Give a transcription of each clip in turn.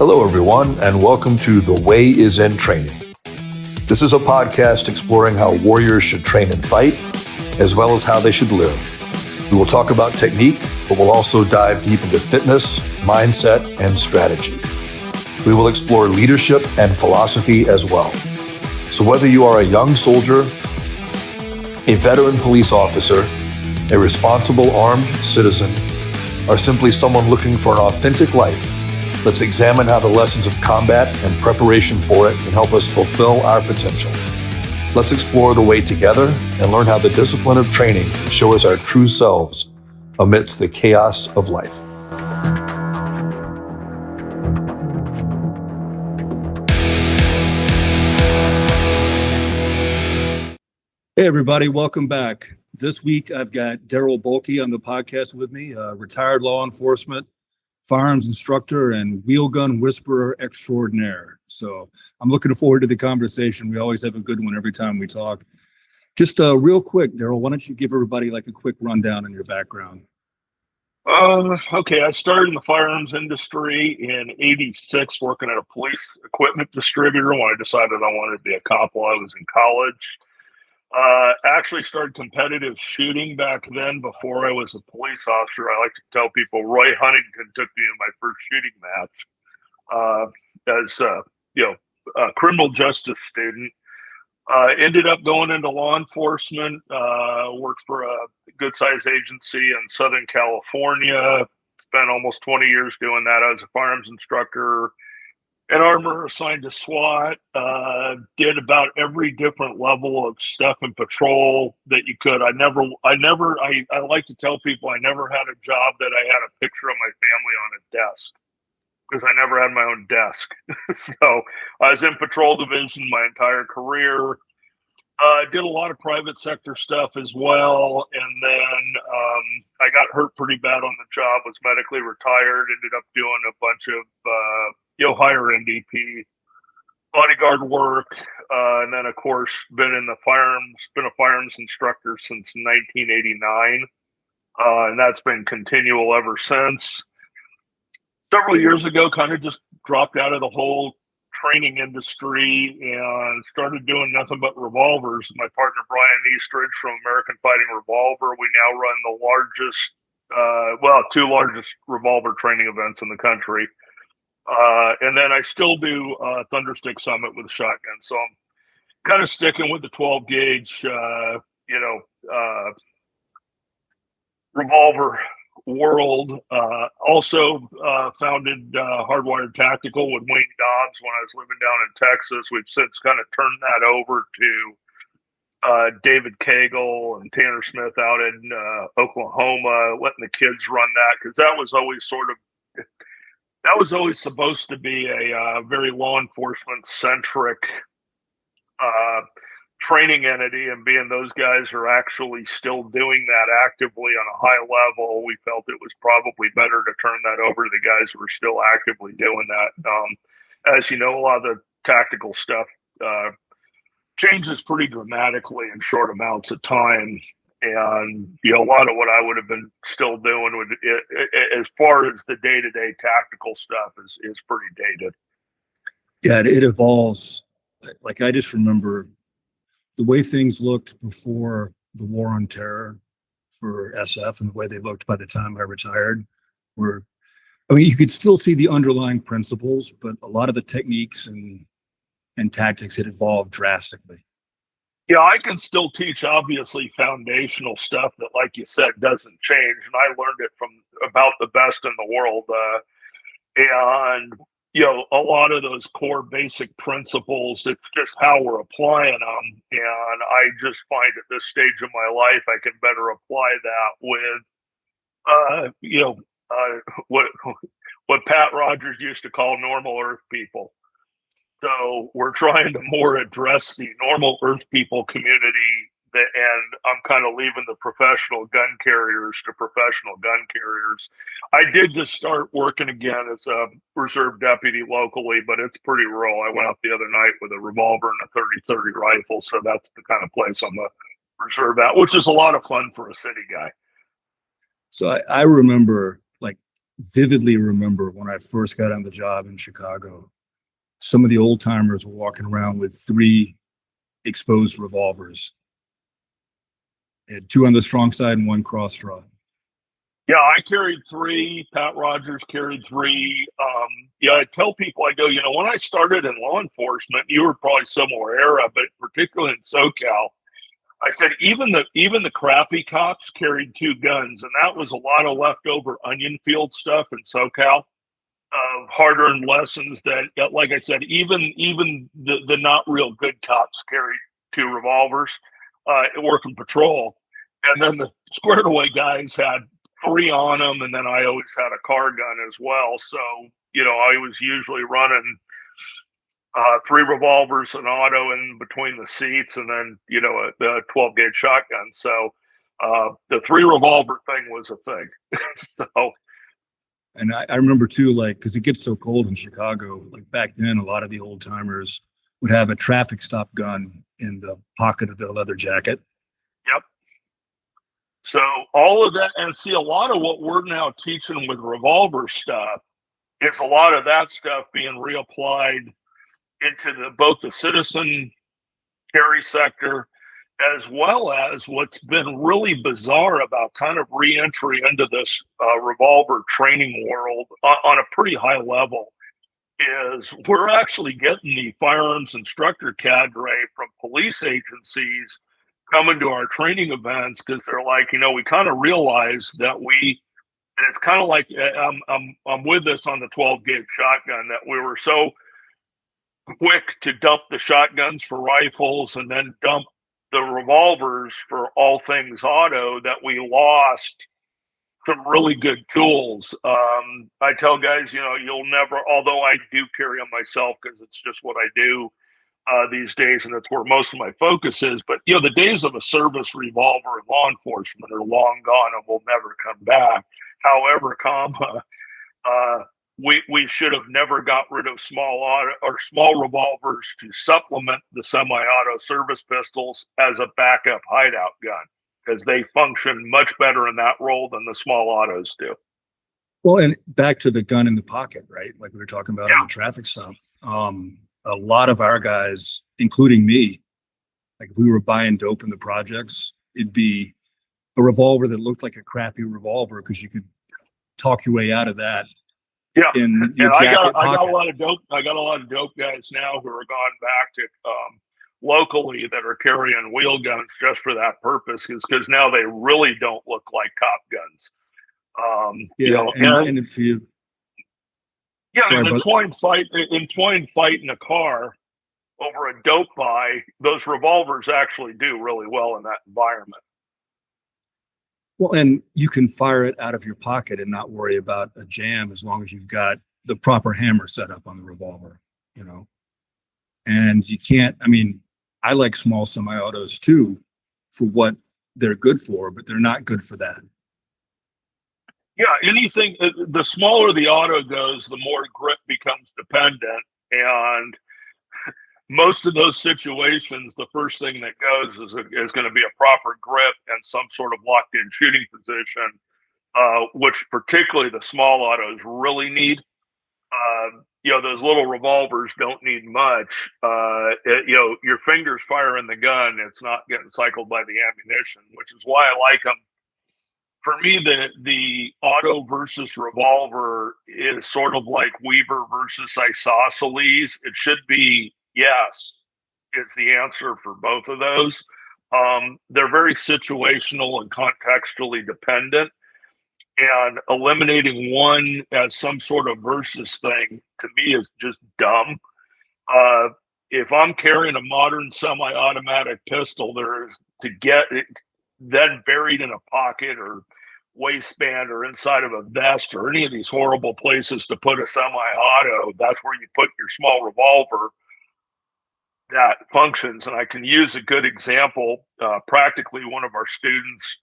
Hello, everyone, and welcome to The Way is in Training. This is a podcast exploring how warriors should train and fight, as well as how they should live. We will talk about technique, but we'll also dive deep into fitness, mindset, and strategy. We will explore leadership and philosophy as well. So whether you are a young soldier, a veteran police officer, a responsible armed citizen, or simply someone looking for an authentic life, let's examine how the lessons of combat and preparation for it can help us fulfill our potential. Let's explore the way together and learn how the discipline of training can show us our true selves amidst the chaos of life. Hey, everybody, welcome back. This week, I've got Darryl Bolke on the podcast with me, a retired law enforcement, firearms instructor, and wheel gun whisperer extraordinaire. So I'm looking forward to the conversation. We always have a good one every time we talk. Just real quick, Darryl, why don't you give everybody like a quick rundown on your background? Okay, I started in the firearms industry in '86, working at a police equipment distributor when I decided I wanted to be a cop while I was in college. Actually started competitive shooting back then before I was a police officer. I like to tell people Roy Huntington took me in my first shooting match as a criminal justice student. Ended up going into law enforcement, worked for a good-sized agency in Southern California, spent almost 20 years doing that. I was a firearms instructor, an armor assigned to SWAT, did about every different level of stuff in patrol that you could. I like to tell people I never had a job that I had a picture of my family on a desk because I never had my own desk. So I was in patrol division my entire career. Did a lot of private sector stuff as well. And then I got hurt pretty bad on the job, was medically retired, ended up doing a bunch of higher NDP bodyguard work, and then of course been a firearms instructor since 1989, and that's been continual ever since. Several years ago, kind of just dropped out of the whole training industry and started doing nothing but revolvers. My partner Brian Eastridge from American Fighting Revolver, we now run the two largest revolver training events in the country. And then I still do Thunderstick Summit with a shotgun. So I'm kind of sticking with the 12 gauge, revolver world. Also founded Hardwired Tactical with Wayne Dobbs when I was living down in Texas. We've since kind of turned that over to David Cagle and Tanner Smith out in Oklahoma, letting the kids run that because that was always supposed to be a very law enforcement centric training entity, and being those guys are actually still doing that actively on a high level, we felt it was probably better to turn that over to the guys who are still actively doing that. As you know, a lot of the tactical stuff changes pretty dramatically in short amounts of time. And a lot of what I would have been still doing as far as the day-to-day tactical stuff is pretty dated. Yeah, it evolves. Like I just remember the way things looked before the war on terror for SF and the way they looked by the time I retired you could still see the underlying principles, but a lot of the techniques and tactics had evolved drastically. Yeah, I can still teach, obviously, foundational stuff that, like you said, doesn't change. And I learned it from about the best in the world. A lot of those core basic principles, it's just how we're applying them. And I just find at this stage of my life, I can better apply that with, what Pat Rogers used to call normal Earth people. So we're trying to more address the normal Earth people community, and I'm kind of leaving the professional gun carriers to professional gun carriers. I did just start working again as a reserve deputy locally, but it's pretty rural. I went out the other night with a revolver and a 30-30 rifle, so that's the kind of place I'm a reserve at, which is a lot of fun for a city guy. So I remember, like, vividly remember when I first got on the job in Chicago, some of the old timers were walking around with 3 exposed revolvers. They had 2 on the strong side and 1 cross draw. Yeah, I carried 3. Pat Rogers carried 3. I tell people, I go, when I started in law enforcement, you were probably similar era, but particularly in SoCal, I said even the crappy cops carried 2 guns, and that was a lot of leftover onion field stuff in SoCal. Hard-earned lessons that, like I said, even the not real good cops carried 2 revolvers, working patrol, and then the squared away guys had 3 on them, and then I always had a car gun as well. So I was usually running 3 revolvers, an auto in between the seats, and then a 12 gauge shotgun. So the 3 revolver thing was a thing. So. And I remember too, like, because it gets so cold in Chicago, like back then, a lot of the old timers would have a traffic stop gun in the pocket of their leather jacket. Yep. So all of that, and see, a lot of what we're now teaching with revolver stuff is a lot of that stuff being reapplied into both the citizen carry sector, as well as what's been really bizarre about kind of re-entry into this revolver training world on a pretty high level is we're actually getting the firearms instructor cadre from police agencies coming to our training events because they're like, we kind of realize that and it's kind of like I'm with this on the 12 gauge shotgun, that we were so quick to dump the shotguns for rifles and then dump the revolvers for all things auto that we lost some really good tools. I tell guys, you'll never, although I do carry them myself because it's just what I do these days, and that's where most of my focus is. But, the days of a service revolver in law enforcement are long gone and will never come back. However, we should have never got rid of small auto or small revolvers to supplement the semi-auto service pistols as a backup hideout gun, because they function much better in that role than the small autos do. Well, and back to the gun in the pocket, right? Like we were talking about on the traffic stop. A lot of our guys, including me, like if we were buying dope in the projects, it'd be a revolver that looked like a crappy revolver because you could talk your way out of that. Yeah, in your and jacket I got pocket. a lot of dope. I got a lot of dope guys now who are gone back to locally that are carrying wheel guns just for that purpose, because now they really don't look like cop guns. And if you an entwined fight in a car over a dope buy, those revolvers actually do really well in that environment. Well, and you can fire it out of your pocket and not worry about a jam as long as you've got the proper hammer set up on the revolver, And you can't, I like small semi-autos too for what they're good for, but they're not good for that. Yeah, anything, the smaller the auto goes, the more grip becomes dependent. And most of those situations, the first thing that goes is going to be a proper grip and some sort of locked-in shooting position, which particularly the small autos really need. Those little revolvers don't need much. Your fingers firing the gun, it's not getting cycled by the ammunition, which is why I like them. For me, the auto versus revolver is sort of like Weaver versus isosceles. It should be yes is the answer for both of those. They're very situational and contextually dependent, and eliminating one as some sort of versus thing to me is just dumb. If I'm carrying a modern semi-automatic pistol, there is to get it then buried in a pocket or waistband or inside of a vest or any of these horrible places to put a semi-auto. That's where you put your small revolver that functions. And I can use a good example. Practically one of our students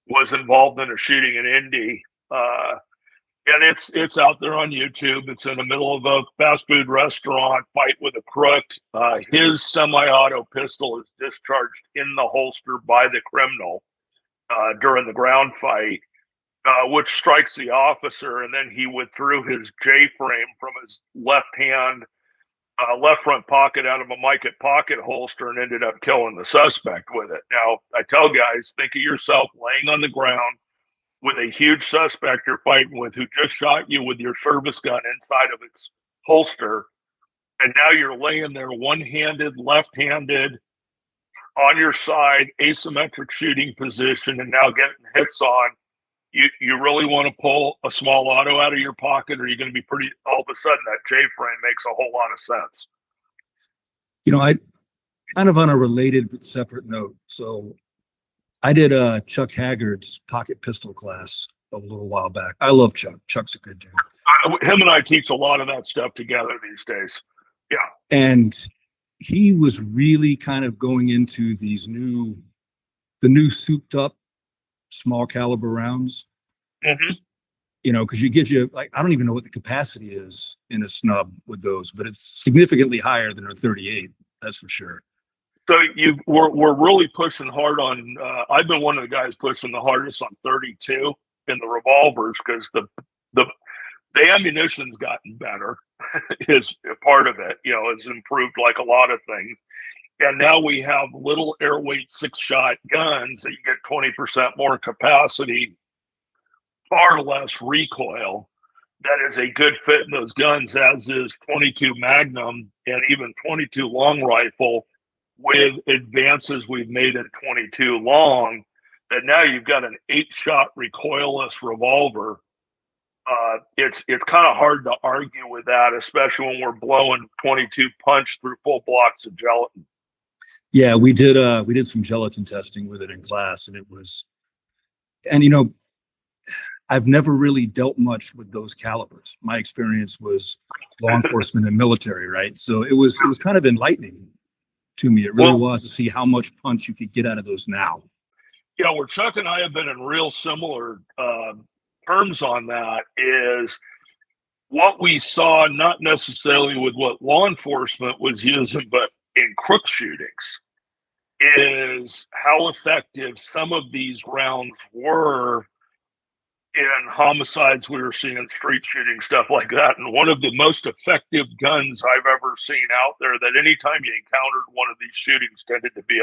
was involved in a shooting in Indy. And it's out there on YouTube. It's in the middle of a fast food restaurant, fight with a crook. His semi-auto pistol is discharged in the holster by the criminal during the ground fight. which strikes the officer, and then he withdrew his J-frame from his left hand, left front pocket out of a Miket pocket holster and ended up killing the suspect with it. Now, I tell guys, think of yourself laying on the ground with a huge suspect you're fighting with who just shot you with your service gun inside of its holster, and now you're laying there one-handed, left-handed, on your side, asymmetric shooting position, and now getting hits on. You really want to pull a small auto out of your pocket, or you're going to be pretty, all of a sudden that J-frame makes a whole lot of sense. I kind of on a related but separate note. So I did Chuck Haggard's pocket pistol class a little while back. I love Chuck. Chuck's a good dude. Him and I teach a lot of that stuff together these days. Yeah. And he was really kind of going into the new souped up small caliber rounds. Mm-hmm. Because it gives you, like, I don't even know what the capacity is in a snub with those, but it's significantly higher than a 38. That's for sure. So we're really pushing hard on. I've been one of the guys pushing the hardest on 32 in the revolvers because the ammunition's gotten better. Is part of it. It's improved like a lot of things. And now we have little airweight 6-shot guns that you get 20% more capacity, far less recoil. That is a good fit in those guns, as is 22 Magnum and even 22 long rifle, with advances we've made in 22 long, that now you've got an 8-shot recoilless revolver. It's kind of hard to argue with that, especially when we're blowing 22 punch through full blocks of gelatin. Yeah, we did some gelatin testing with it in class, and I've never really dealt much with those calibers. My experience was law enforcement and military, right? So it was kind of enlightening to me. It really was, to see how much punch you could get out of those now. Yeah, where Chuck and I have been in real similar terms on that is what we saw, not necessarily with what law enforcement was using, but in crook shootings, is how effective some of these rounds were in homicides we were seeing, street shooting, stuff like that. And one of the most effective guns I've ever seen out there, that anytime you encountered one of these shootings tended to be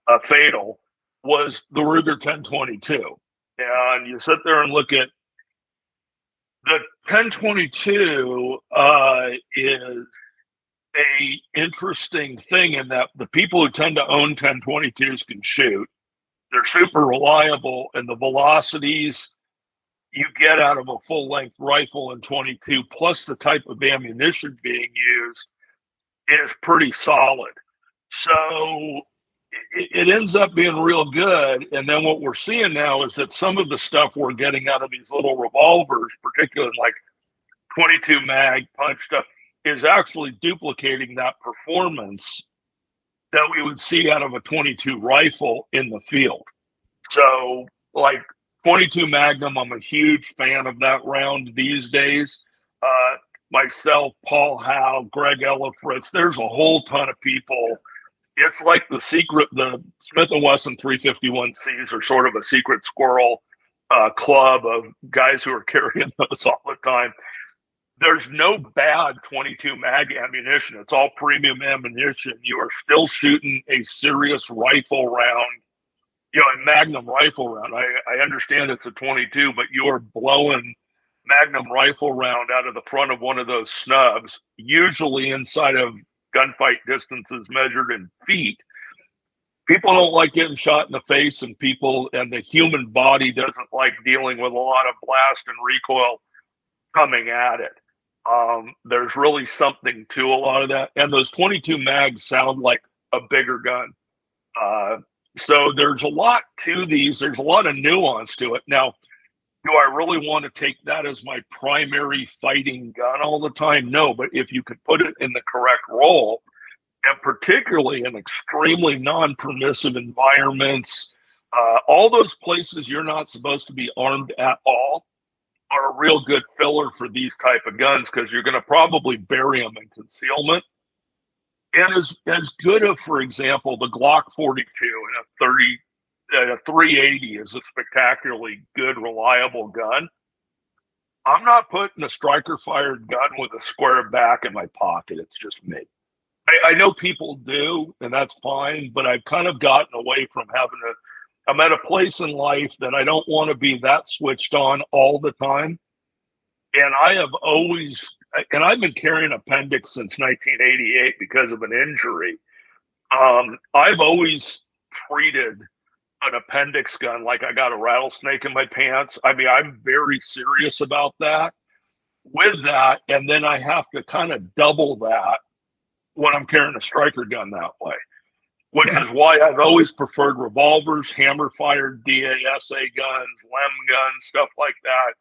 a fatal, was the Ruger 1022. And you sit there and look at the 1022 is a interesting thing in that the people who tend to own 1022s can shoot. They're super reliable, and the velocities you get out of a full-length rifle in 22, plus the type of ammunition being used, is pretty solid. So it ends up being real good. And then what we're seeing now is that some of the stuff we're getting out of these little revolvers, particularly like 22 mag punch stuff, is actually duplicating that performance that we would see out of a 22 rifle in the field. So like 22 Magnum, I'm a huge fan of that round these days. Myself, Paul Howe, Greg Ellifritz, there's a whole ton of people. It's like the Smith & Wesson 351Cs are sort of a secret squirrel club of guys who are carrying those all the time. There's no bad 22 mag ammunition. It's all premium ammunition. You are still shooting a serious rifle round, a Magnum rifle round. I understand it's a 22, but you are blowing Magnum rifle round out of the front of one of those snubs, usually inside of gunfight distances measured in feet. People don't like getting shot in the face, and the human body doesn't like dealing with a lot of blast and recoil coming at it. There's really something to a lot of that. And those 22 mags sound like a bigger gun. So there's a lot to these. There's a lot of nuance to it. Now, do I really want to take that as my primary fighting gun all the time? No, but if you could put it in the correct role, and particularly in extremely non-permissive environments, all those places you're not supposed to be armed at all, are a real good filler for these type of guns, because you're going to probably bury them in concealment. And as good of, for example, the Glock 42 and a a 380 is a spectacularly good, reliable gun. I'm not putting a striker fired gun with a square back in my pocket. It's just me. I know people do, and that's fine, but I've kind of gotten away from having to. I'm at a place in life that I don't want to be that switched on all the time. And I have always, and I've been carrying appendix since 1988 because of an injury. I've always treated an appendix gun like I got a rattlesnake in my pants. I mean, I'm very serious about that. With that, and then I have to kind of double that when I'm carrying a striker gun that way, which is why I've always preferred revolvers, hammer fired DASA guns, LEM guns, stuff like that,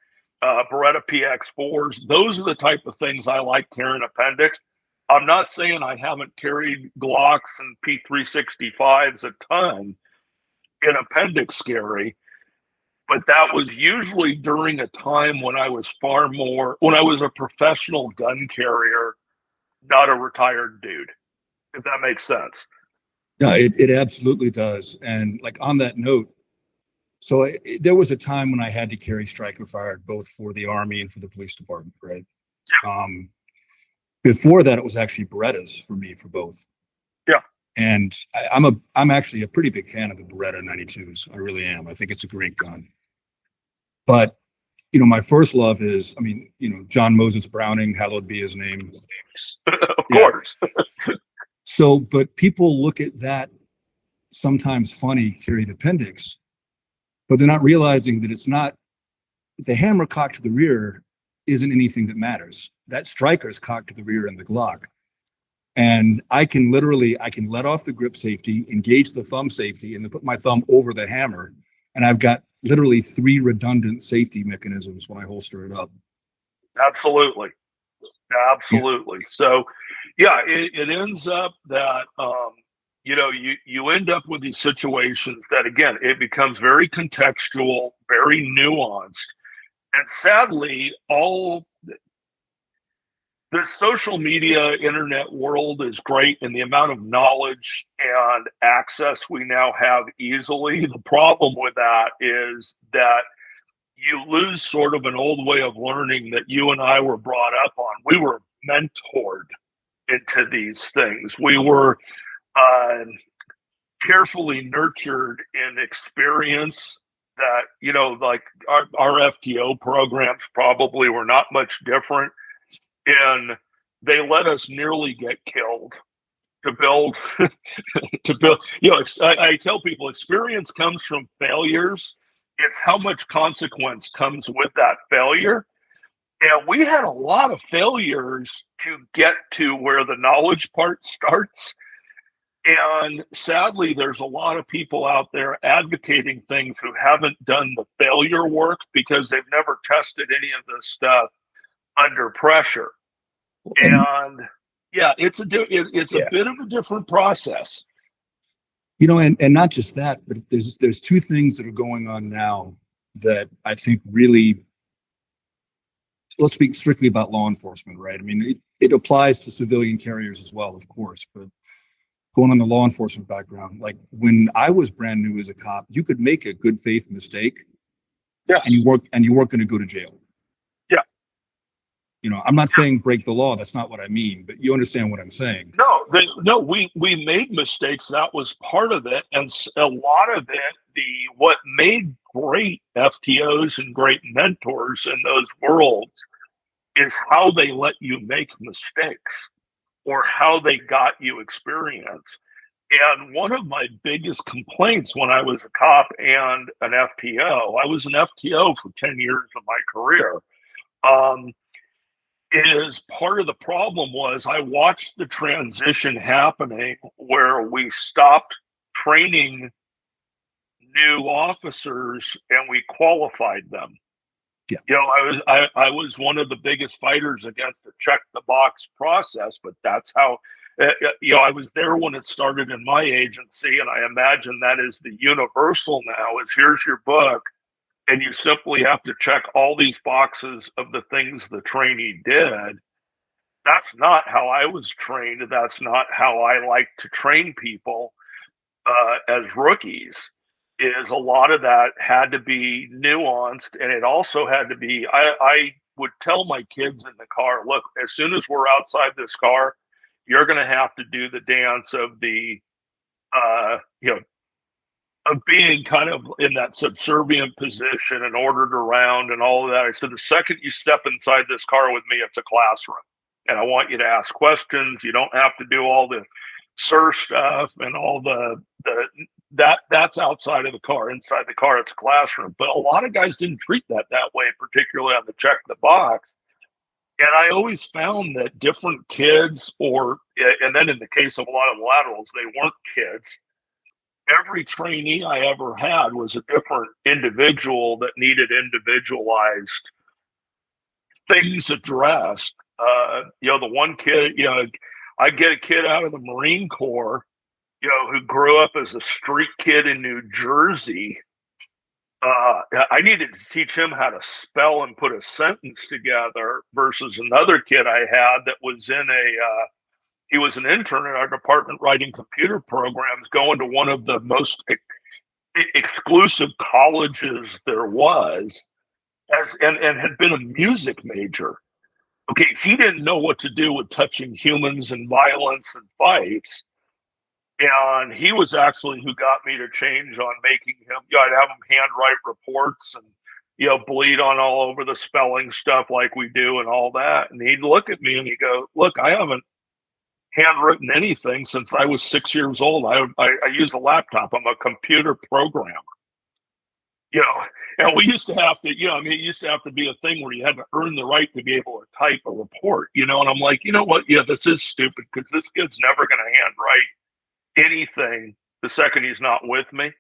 Beretta PX4s. Those are the type of things I like carrying appendix. I'm not saying I haven't carried Glocks and P365s a ton in appendix carry, but that was usually during a time when I was when I was a professional gun carrier, not a retired dude, if that makes sense. Yeah, it absolutely does. And like on that note, so there was a time when I had to carry striker fired both for the Army and for the police department, right? Before that, it was actually Berettas for me for both. Yeah. And I'm actually a pretty big fan of the Beretta 92s. I really am. I think it's a great gun. But my first love is, John Moses Browning, hallowed be his name. Of course. So, but people look at that sometimes funny carried appendix, but they're not realizing that it's not, the hammer cocked to the rear isn't anything that matters. That striker is cocked to the rear in the Glock. And I can let off the grip safety, engage the thumb safety, and then put my thumb over the hammer. And I've got literally 3 redundant safety mechanisms when I holster it up. Absolutely. Absolutely. Yeah. So, yeah, it ends up that, you end up with these situations that, again, it becomes very contextual, very nuanced. And sadly, the social media, internet world is great, and the amount of knowledge and access we now have easily. The problem with that is that you lose sort of an old way of learning that you and I were brought up on. We were mentored into these things. We were carefully nurtured in experience that, like our FTO programs probably were not much different. And they let us nearly get killed to build, I tell people experience comes from failures. It's how much consequence comes with that failure. And we had a lot of failures to get to where the knowledge part starts. And sadly, there's a lot of people out there advocating things who haven't done the failure work because they've never tested any of this stuff under pressure. And yeah, it's a bit of a different process. And not just that, but there's 2 things that are going on now that I think really, let's speak strictly about law enforcement, right? I mean, it applies to civilian carriers as well, of course, but going on the law enforcement background, like when I was brand new as a cop, you could make a good faith mistake. Yes. And you weren't going to go to jail. Yeah. I'm not saying break the law. That's not what I mean, but you understand what I'm saying. No, we made mistakes. That was part of it. And a lot of it, what made great FTOs and great mentors in those worlds is how they let you make mistakes or how they got you experience. And one of my biggest complaints when I was a cop and an FTO, I was an FTO for 10 years of my career, is part of the problem was I watched the transition happening where we stopped training new officers and we qualified them. Yeah. I was one of the biggest fighters against the check the box process, but that's how, I was there when it started in my agency. And I imagine that is the universal now is here's your book. And you simply have to check all these boxes of the things the trainee did. That's not how I was trained. That's not how I like to train people as rookies. is a lot of that had to be nuanced, and it also had to be. I would tell my kids in the car, look, as soon as we're outside this car, you're going to have to do the dance of the, you know, of being kind of in that subservient position and ordered around and all of that. I said, the second you step inside this car with me, it's a classroom. And I want you to ask questions. You don't have to do all the sir stuff and all that's outside of the car. Inside the car, it's a classroom. But a lot of guys didn't treat that way, particularly on the check the box. And I always found that different kids, and then in the case of a lot of laterals, they weren't kids. Every trainee I ever had was a different individual that needed individualized things addressed. The one kid, I get a kid out of the Marine Corps, who grew up as a street kid in New Jersey. I needed to teach him how to spell and put a sentence together versus another kid I had that was he was an intern in our department writing computer programs, going to one of the most exclusive colleges there was, and had been a music major. Okay, he didn't know what to do with touching humans and violence and fights. And he was actually who got me to change on making him, I'd have him handwrite reports and, bleed on all over the spelling stuff like we do and all that. And he'd look at me and he'd go, look, I haven't handwritten anything since I was 6 years old. I use a laptop. I'm a computer programmer. And we used to have to, it used to have to be a thing where you had to earn the right to be able to type a report, and I'm like, you know what? Yeah, this is stupid because this kid's never going to handwrite anything the second he's not with me.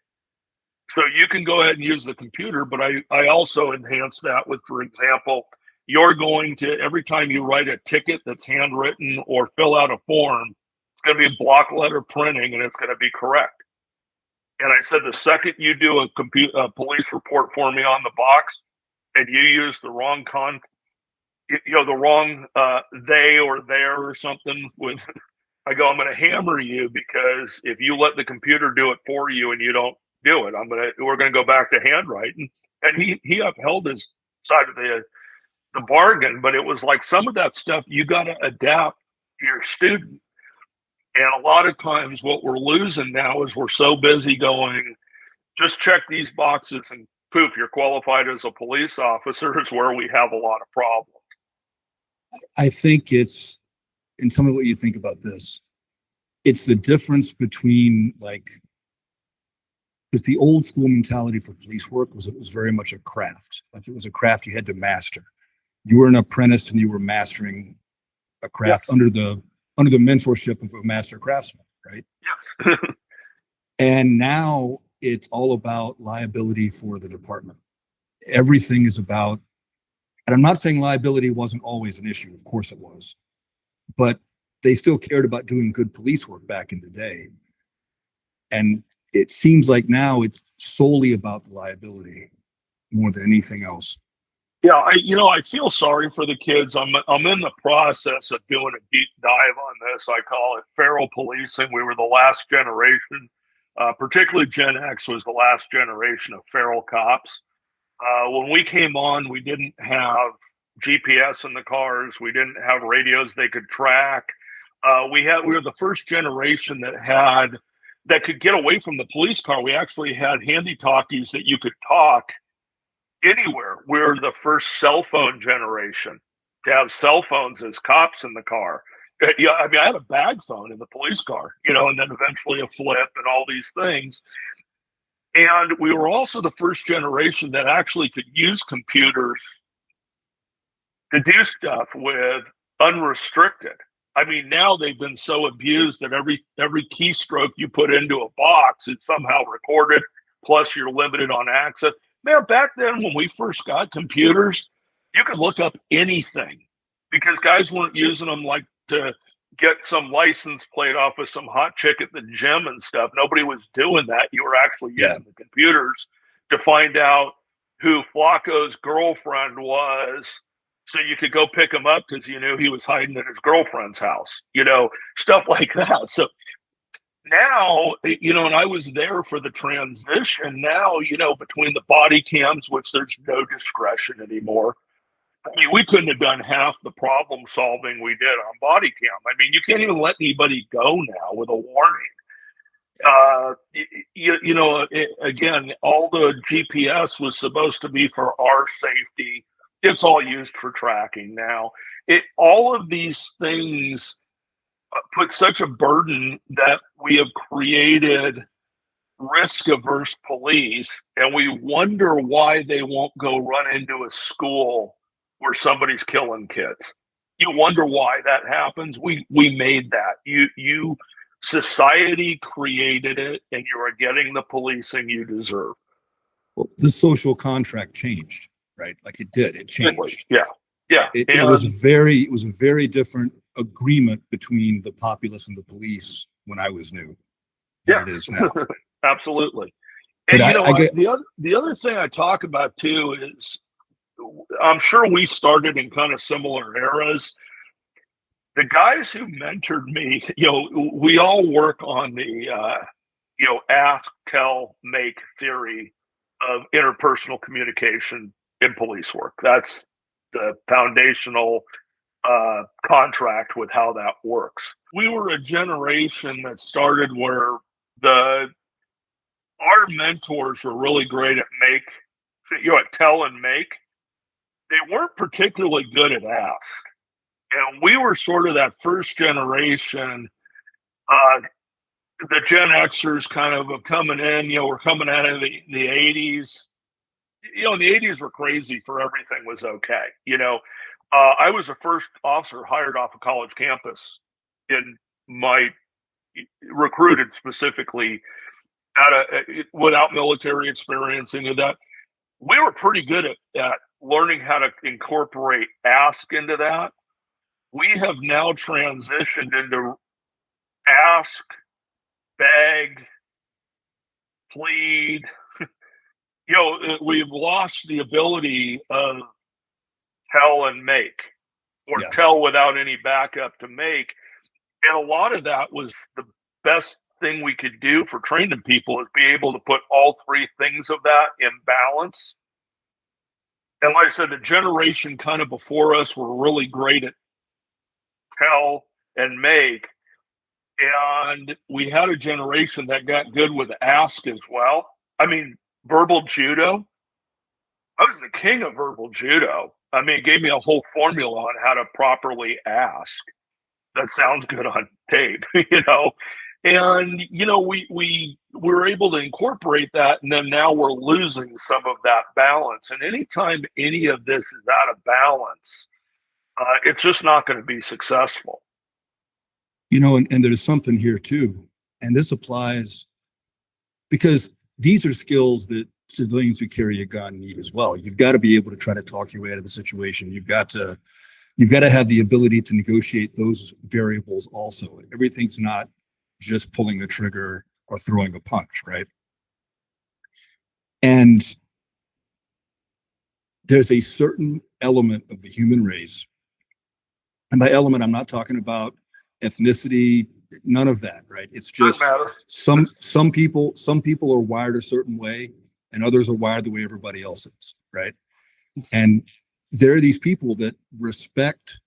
So you can go ahead and use the computer, but I also enhance that with, for example, you're going to, every time you write a ticket that's handwritten or fill out a form, it's going to be block letter printing and it's going to be correct. And I said, the second you do a police report for me on the box and you use the wrong the wrong they or there or something with, I go, I'm going to hammer you because if you let the computer do it for you and you don't do it, we're going to go back to handwriting. And he upheld his side of the bargain, but it was like some of that stuff you got to adapt to your student. And a lot of times what we're losing now is we're so busy going, just check these boxes and poof, you're qualified as a police officer, is where we have a lot of problems. I think and tell me what you think about this. It's the difference between because the old school mentality for police work it was very much a craft. Like it was a craft you had to master. You were an apprentice and you were mastering a craft under the mentorship of a master craftsman, right? Yeah. And now it's all about liability for the department. Everything is about, and I'm not saying liability wasn't always an issue. Of course it was, but they still cared about doing good police work back in the day. And it seems like now it's solely about the liability more than anything else. Yeah, I feel sorry for the kids. I'm in the process of doing a deep dive on this. I call it feral policing. We were the last generation, particularly Gen X was the last generation of feral cops. When we came on, we didn't have GPS in the cars. We didn't have radios they could track. We were the first generation that could get away from the police car. We actually had handy talkies that you could talk anywhere. We're the first cell phone generation to have cell phones as cops in the car. Yeah, I had a bag phone in the police car, and then eventually a flip and all these things. And we were also the first generation that actually could use computers to do stuff with unrestricted. Now they've been so abused that every keystroke you put into a box is somehow recorded, plus you're limited on access. Man, back then when we first got computers, you could look up anything because guys weren't using them like to get some license plate off of some hot chick at the gym and stuff. Nobody was doing that. You were actually using the computers to find out who Flacco's girlfriend was so you could go pick him up because you knew he was hiding at his girlfriend's house, stuff like that. So Now, and I was there for the transition. Now, between the body cams, which there's no discretion anymore. I mean, we couldn't have done half the problem solving we did on body cam. I mean, you can't even let anybody go now with a warning. Again, all the GPS was supposed to be for our safety. It's all used for tracking now. All of these things put such a burden that we have created risk averse police, and we wonder why they won't go run into a school where somebody's killing kids. You wonder why that happens. We made that. You society created it, and you are getting the policing you deserve. Well, the social contract changed, right? Like it did. It changed. Yeah. It was a very different agreement between the populace and the police when I was new than it is now. Absolutely. And the other thing I talk about too is, I'm sure we started in kind of similar eras. The guys who mentored me, we all work on the, ask, tell, make theory of interpersonal communication in police work. That's the foundational contract with how that works. We were a generation that started where our mentors were really great at tell and make. They weren't particularly good at ask. And we were sort of that first generation, the Gen Xers kind of coming in, we're coming out of the 80s. The 80s were crazy for everything was okay. I was the first officer hired off a college campus recruited specifically without military experience into that. We were pretty good at learning how to incorporate ask into that. We have now transitioned into ask, beg, plead. We've lost the ability of tell and make, or tell without any backup to make. And a lot of that was the best thing we could do for training people, is be able to put all three things of that in balance. And like I said, the generation kind of before us were really great at tell and make. And we had a generation that got good with ask as well. I mean, verbal judo. I was the king of verbal judo. I mean, it gave me a whole formula on how to properly ask. That sounds good on tape, And, we were able to incorporate that, and then now we're losing some of that balance. And anytime any of this is out of balance, it's just not going to be successful. And there's something here too, and this applies because these are skills that civilians who carry a gun need as well. You've got to be able to try to talk your way out of the situation. You've got to have the ability to negotiate those variables also. Everything's not just pulling the trigger or throwing a punch, right? And there's a certain element of the human race, and by element, I'm not talking about ethnicity, none of that, right? It's just some people are wired a certain way, and others are wired the way everybody else is, right? And there are these people that respect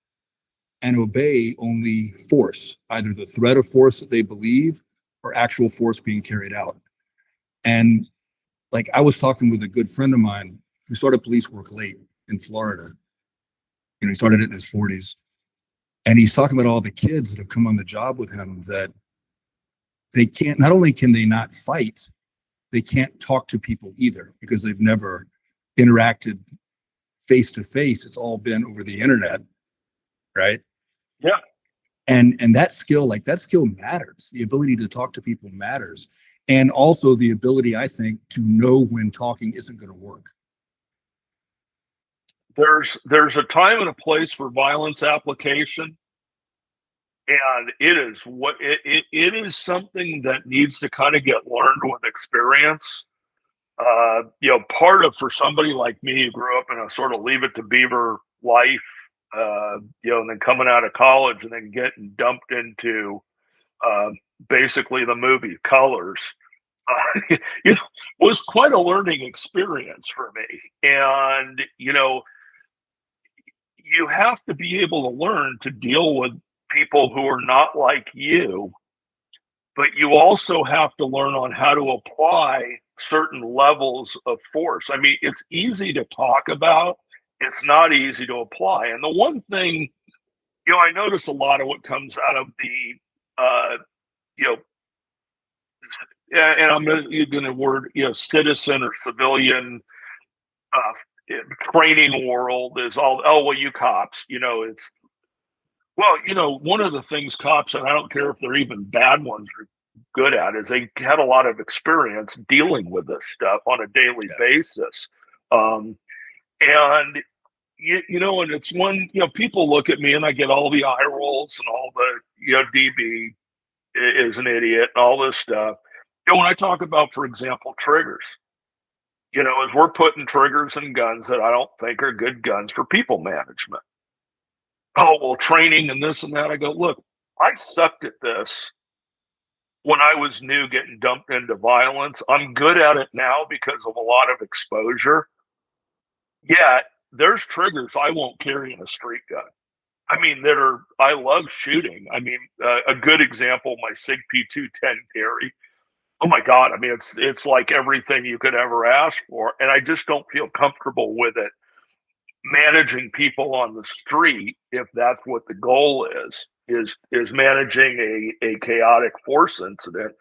and obey only force, either the threat of force that they believe or actual force being carried out. And like, I was talking with a good friend of mine who started police work late in Florida. He started it in his 40s. And he's talking about all the kids that have come on the job with him, that they can't, not only can they not fight, they can't talk to people either, because they've never interacted face to face. It's all been over the internet, right? Yeah. And that skill matters. The ability to talk to people matters. And also the ability, I think, to know when talking isn't going to work. There's a time and a place for violence application, and it is something that needs to kind of get learned with experience. Part of, for somebody like me who grew up in a sort of leave it to beaver life, and then coming out of college and then getting dumped into basically the movie Colors, you know, was quite a learning experience for me. And, you have to be able to learn to deal with people who are not like you, but you also have to learn on how to apply certain levels of force. I mean, it's easy to talk about, it's not easy to apply. And the one thing, I notice a lot of what comes out of the, you know, and I'm going to word, citizen or civilian training world is all, oh, well, you cops, it's, well, one of the things cops, and I don't care if they're even bad ones or good at, is they had a lot of experience dealing with this stuff on a daily basis. And, and it's when, people look at me and I get all the eye rolls and all the, DB is an idiot and all this stuff. When I talk about, for example, triggers, as we're putting triggers in guns that I don't think are good guns for people management. Oh, well, training and this and that. I go, look, I sucked at this when I was new getting dumped into violence. I'm good at it now because of a lot of exposure. Yet there's triggers I won't carry in a street gun. I mean, I love shooting. I mean, a good example, my SIG P210 carry. Oh my God. I mean, it's like everything you could ever ask for. And I just don't feel comfortable with it managing people on the street, if that's what the goal is managing a chaotic force incident.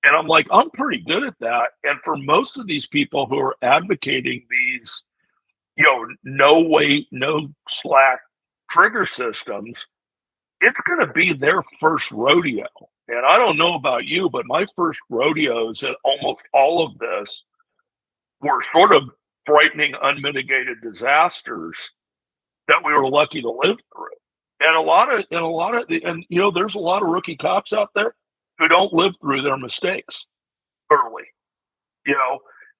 And I'm like, I'm pretty good at that. And for most of these people who are advocating these, no weight, no slack trigger systems, it's going to be their first rodeo. And I don't know about you, but my first rodeos at almost all of this were sort of frightening, unmitigated disasters that we were lucky to live through. And there's a lot of rookie cops out there who don't live through their mistakes early,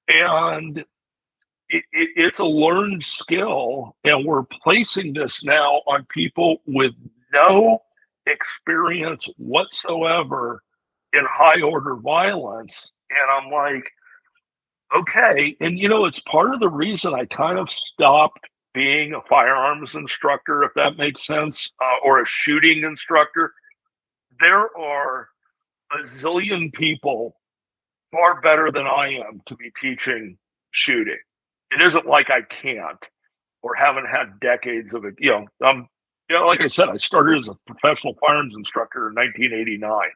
and it's a learned skill. And we're placing this now on people with no experience whatsoever in high order violence. And I'm like, okay. And, it's part of the reason I kind of stopped being a firearms instructor, if that makes sense, or a shooting instructor. There are a zillion people far better than I am to be teaching shooting. It isn't like I can't or haven't had decades of it. Like I said, I started as a professional firearms instructor in 1989.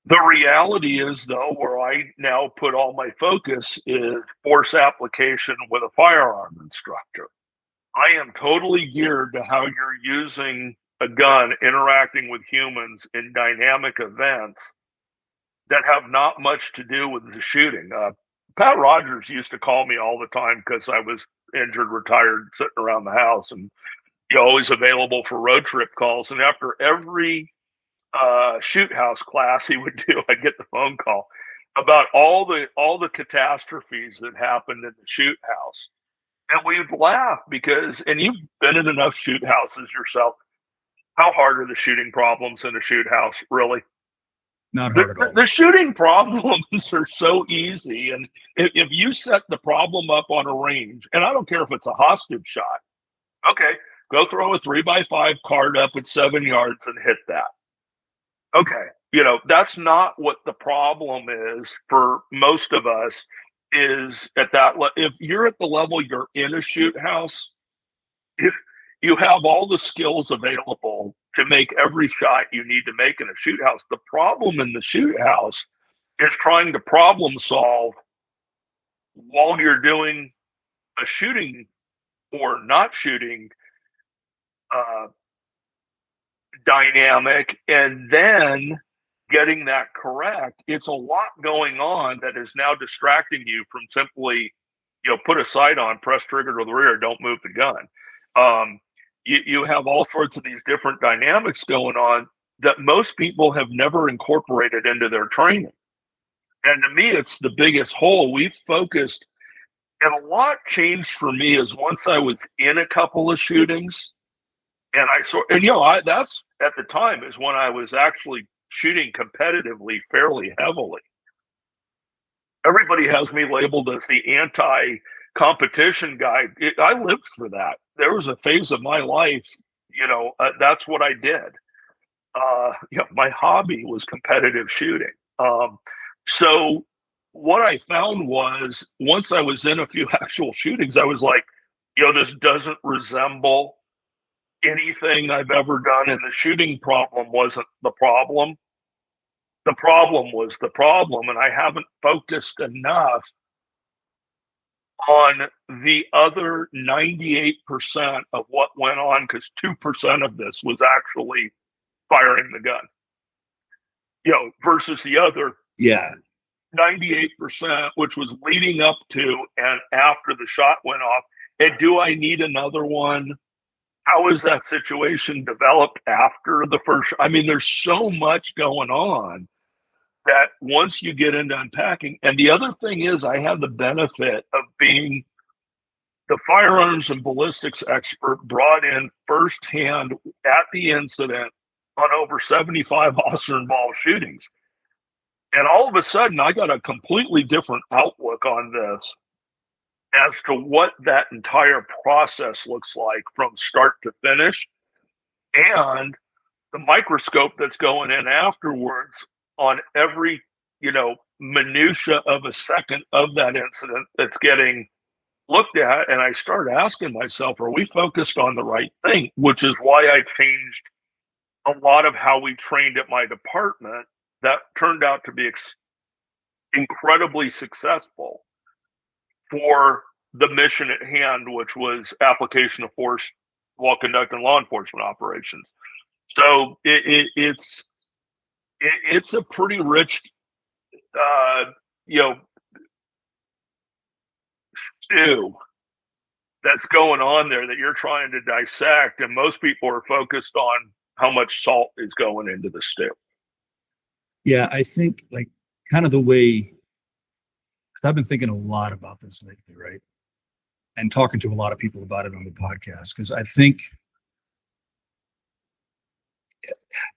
The reality is, though, where I now put all my focus is force application with a firearm instructor. I am totally geared to how you're using a gun, interacting with humans in dynamic events that have not much to do with the shooting. Pat Rogers used to call me all the time because I was injured, retired, sitting around the house, and always available for road trip calls. And after every shoot house class he would do, I'd get the phone call about all the catastrophes that happened in the shoot house. And we'd laugh because, and you've been in enough shoot houses yourself, how hard are the shooting problems in a shoot house, really? Not hard at all. The shooting problems are so easy. And if you set the problem up on a range, and I don't care if it's a hostage shot, okay, go throw a 3x5 card up at 7 yards and hit that. Okay, that's not what the problem is for most of us. Is at that if you're at the level you're in a shoot house, if you have all the skills available to make every shot you need to make in a shoot house. The problem in the shoot house is trying to problem solve while you're doing a shooting or not shooting dynamic, and then getting that correct. It's a lot going on that is now distracting you from simply, put a sight on, press trigger to the rear, don't move the gun. You have all sorts of these different dynamics going on that most people have never incorporated into their training. And to me, it's the biggest hole. We've focused, and a lot changed for me is once I was in a couple of shootings, and that's at the time is when I was actually shooting competitively fairly heavily. Everybody has me labeled as the anti-competition guy. I lived for that. There was a phase of my life, that's what I did. My hobby was competitive shooting. So what I found was once I was in a few actual shootings, I was like, this doesn't resemble anything I've ever done. And the shooting problem wasn't the problem. The problem was the problem. And I haven't focused enough on the other 98% of what went on, because 2% of this was actually firing the gun, versus the other 98%, which was leading up to and after the shot went off. And do I need another one? How is that situation developed after the first? I mean, there's so much going on that once you get into unpacking. And the other thing is, I have the benefit of being the firearms and ballistics expert brought in firsthand at the incident on over 75 officer involved shootings. And all of a sudden, I got a completely different outlook on this as to what that entire process looks like from start to finish, and the microscope that's going in afterwards on every, minutia of a second of that incident that's getting looked at. And I started asking myself, are we focused on the right thing? Which is why I changed a lot of how we trained at my department. That turned out to be incredibly successful for the mission at hand, which was application of force while conducting law enforcement operations. So it's a pretty rich, stew that's going on there that you're trying to dissect, and most people are focused on how much salt is going into the stew. Yeah, I think like kind of the way, because I've been thinking a lot about this lately, right? And talking to a lot of people about it on the podcast, because I think,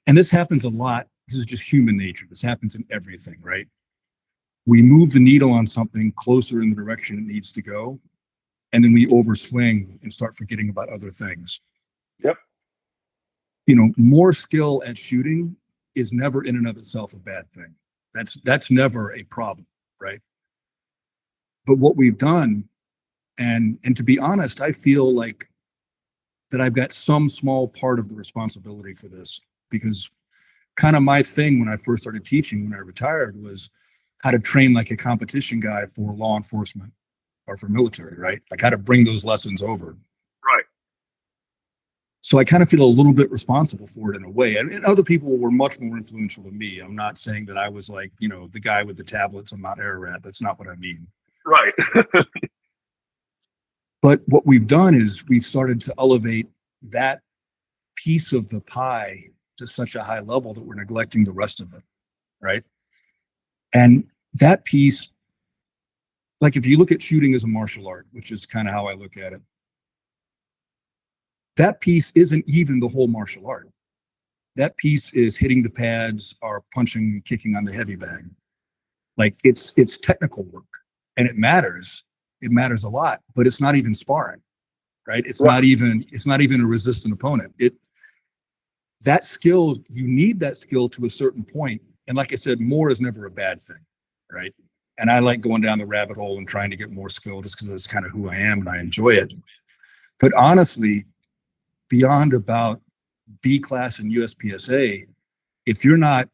and this happens a lot, this is just human nature. This happens in everything, right? We move the needle on something closer in the direction it needs to go, and then we overswing and start forgetting about other things. Yep. More skill at shooting is never in and of itself a bad thing. That's never a problem, right? But what we've done, and to be honest, I feel like that I've got some small part of the responsibility for this, because kind of my thing when I first started teaching, when I retired, was how to train like a competition guy for law enforcement or for military, right? Like how to bring those lessons over. Right. So I kind of feel a little bit responsible for it in a way. And other people were much more influential than me. I'm not saying that I was like, the guy with the tablets on Mount Ararat. That's not what I mean. Right. But what we've done is we've started to elevate that piece of the pie to such a high level that we're neglecting the rest of it, right? And that piece, like if you look at shooting as a martial art, which is kind of how I look at it, that piece isn't even the whole martial art. That piece is hitting the pads or punching and kicking on the heavy bag. Like it's technical work, and it matters. It matters a lot, but it's not even sparring, right? It's not even a resistant opponent. That skill, you need that skill to a certain point. And like I said, more is never a bad thing, right? And I like going down the rabbit hole and trying to get more skill just because that's kind of who I am and I enjoy it. But honestly, beyond about B class and USPSA, if you're not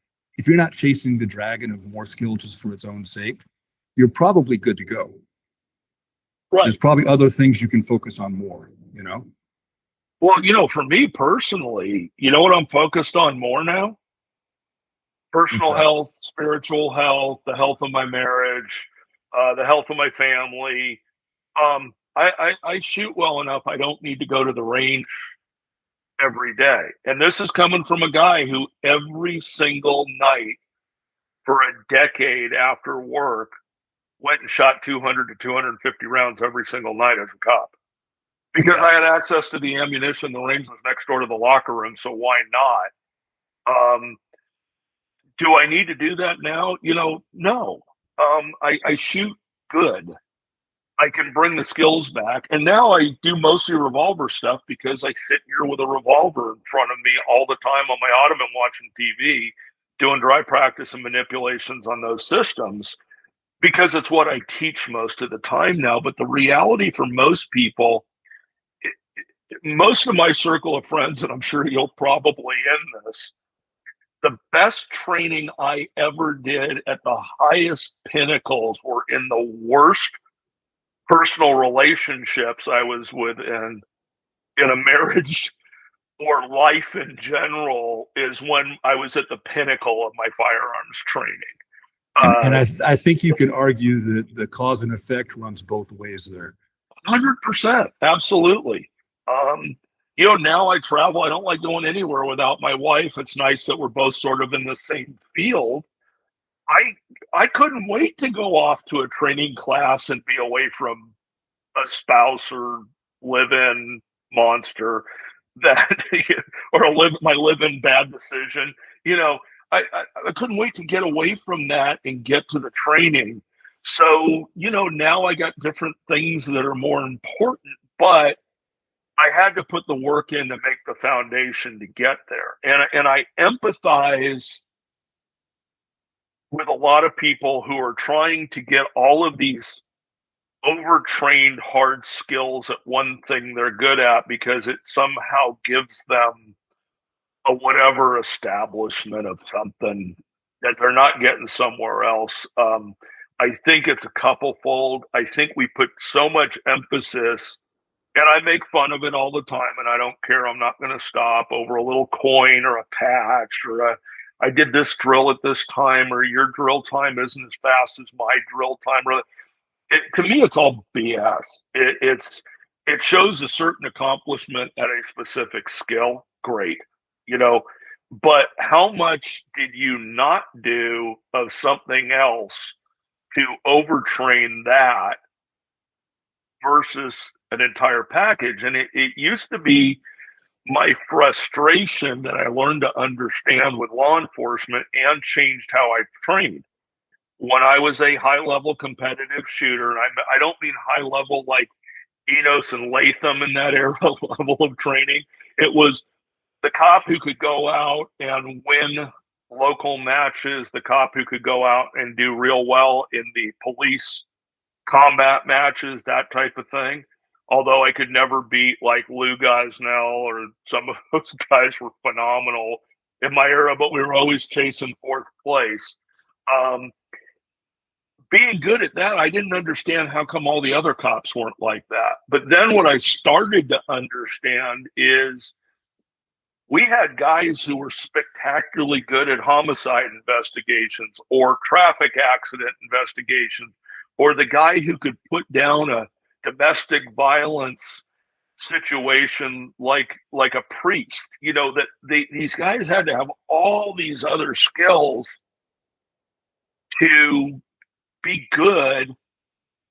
chasing the dragon of more skill just for its own sake, you're probably good to go. Right. There's probably other things you can focus on more, Well, for me personally, you know what I'm focused on more now? Personal health, spiritual health, the health of my marriage, the health of my family. I shoot well enough. I don't need to go to the range every day. And this is coming from a guy who every single night for a decade after work went and shot 200 to 250 rounds every single night as a cop. because Yeah. I had access to the ammunition. The range was next door to the locker room, so why not? Do I need to do that now? No. I shoot good. I can bring the skills back. And now I do mostly revolver stuff because I sit here with a revolver in front of me all the time on my ottoman watching TV, doing dry practice and manipulations on those systems because it's what I teach most of the time now. But the reality for most people, most of my circle of friends, and I'm sure you'll probably end this, the best training I ever did at the highest pinnacles were in the worst personal relationships I was in a marriage or life in general is when I was at the pinnacle of my firearms training. And I think you can argue that the cause and effect runs both ways there. 100%. Absolutely. Now I travel. I don't like going anywhere without my wife. It's nice that we're both sort of in the same field. I couldn't wait to go off to a training class and be away from a spouse or live-in monster that or my live-in bad decision. I couldn't wait to get away from that and get to the training. So, now I got different things that are more important, but I had to put the work in to make the foundation to get there. And I empathize with a lot of people who are trying to get all of these overtrained hard skills at one thing they're good at because it somehow gives them a whatever establishment of something that they're not getting somewhere else. I think it's a couplefold. I think we put so much emphasis, and I make fun of it all the time, and I don't care. I'm not going to stop over a little coin or a patch or I did this drill at this time, or your drill time isn't as fast as my drill time. To me, it's all BS. It shows a certain accomplishment at a specific skill. Great, but how much did you not do of something else to overtrain that versus an entire package? And it used to be my frustration that I learned to understand with law enforcement and changed how I trained. When I was a high level competitive shooter, and I don't mean high level like Enos and Latham in that era level of training, it was the cop who could go out and win local matches, the cop who could go out and do real well in the police combat matches, that type of thing. Although I could never beat like Lou Gosnell or some of those guys were phenomenal in my era, but we were always chasing fourth place. Being good at that, I didn't understand how come all the other cops weren't like that. But then what I started to understand is we had guys who were spectacularly good at homicide investigations or traffic accident investigations, or the guy who could put down a domestic violence situation like a priest. That these guys had to have all these other skills to be good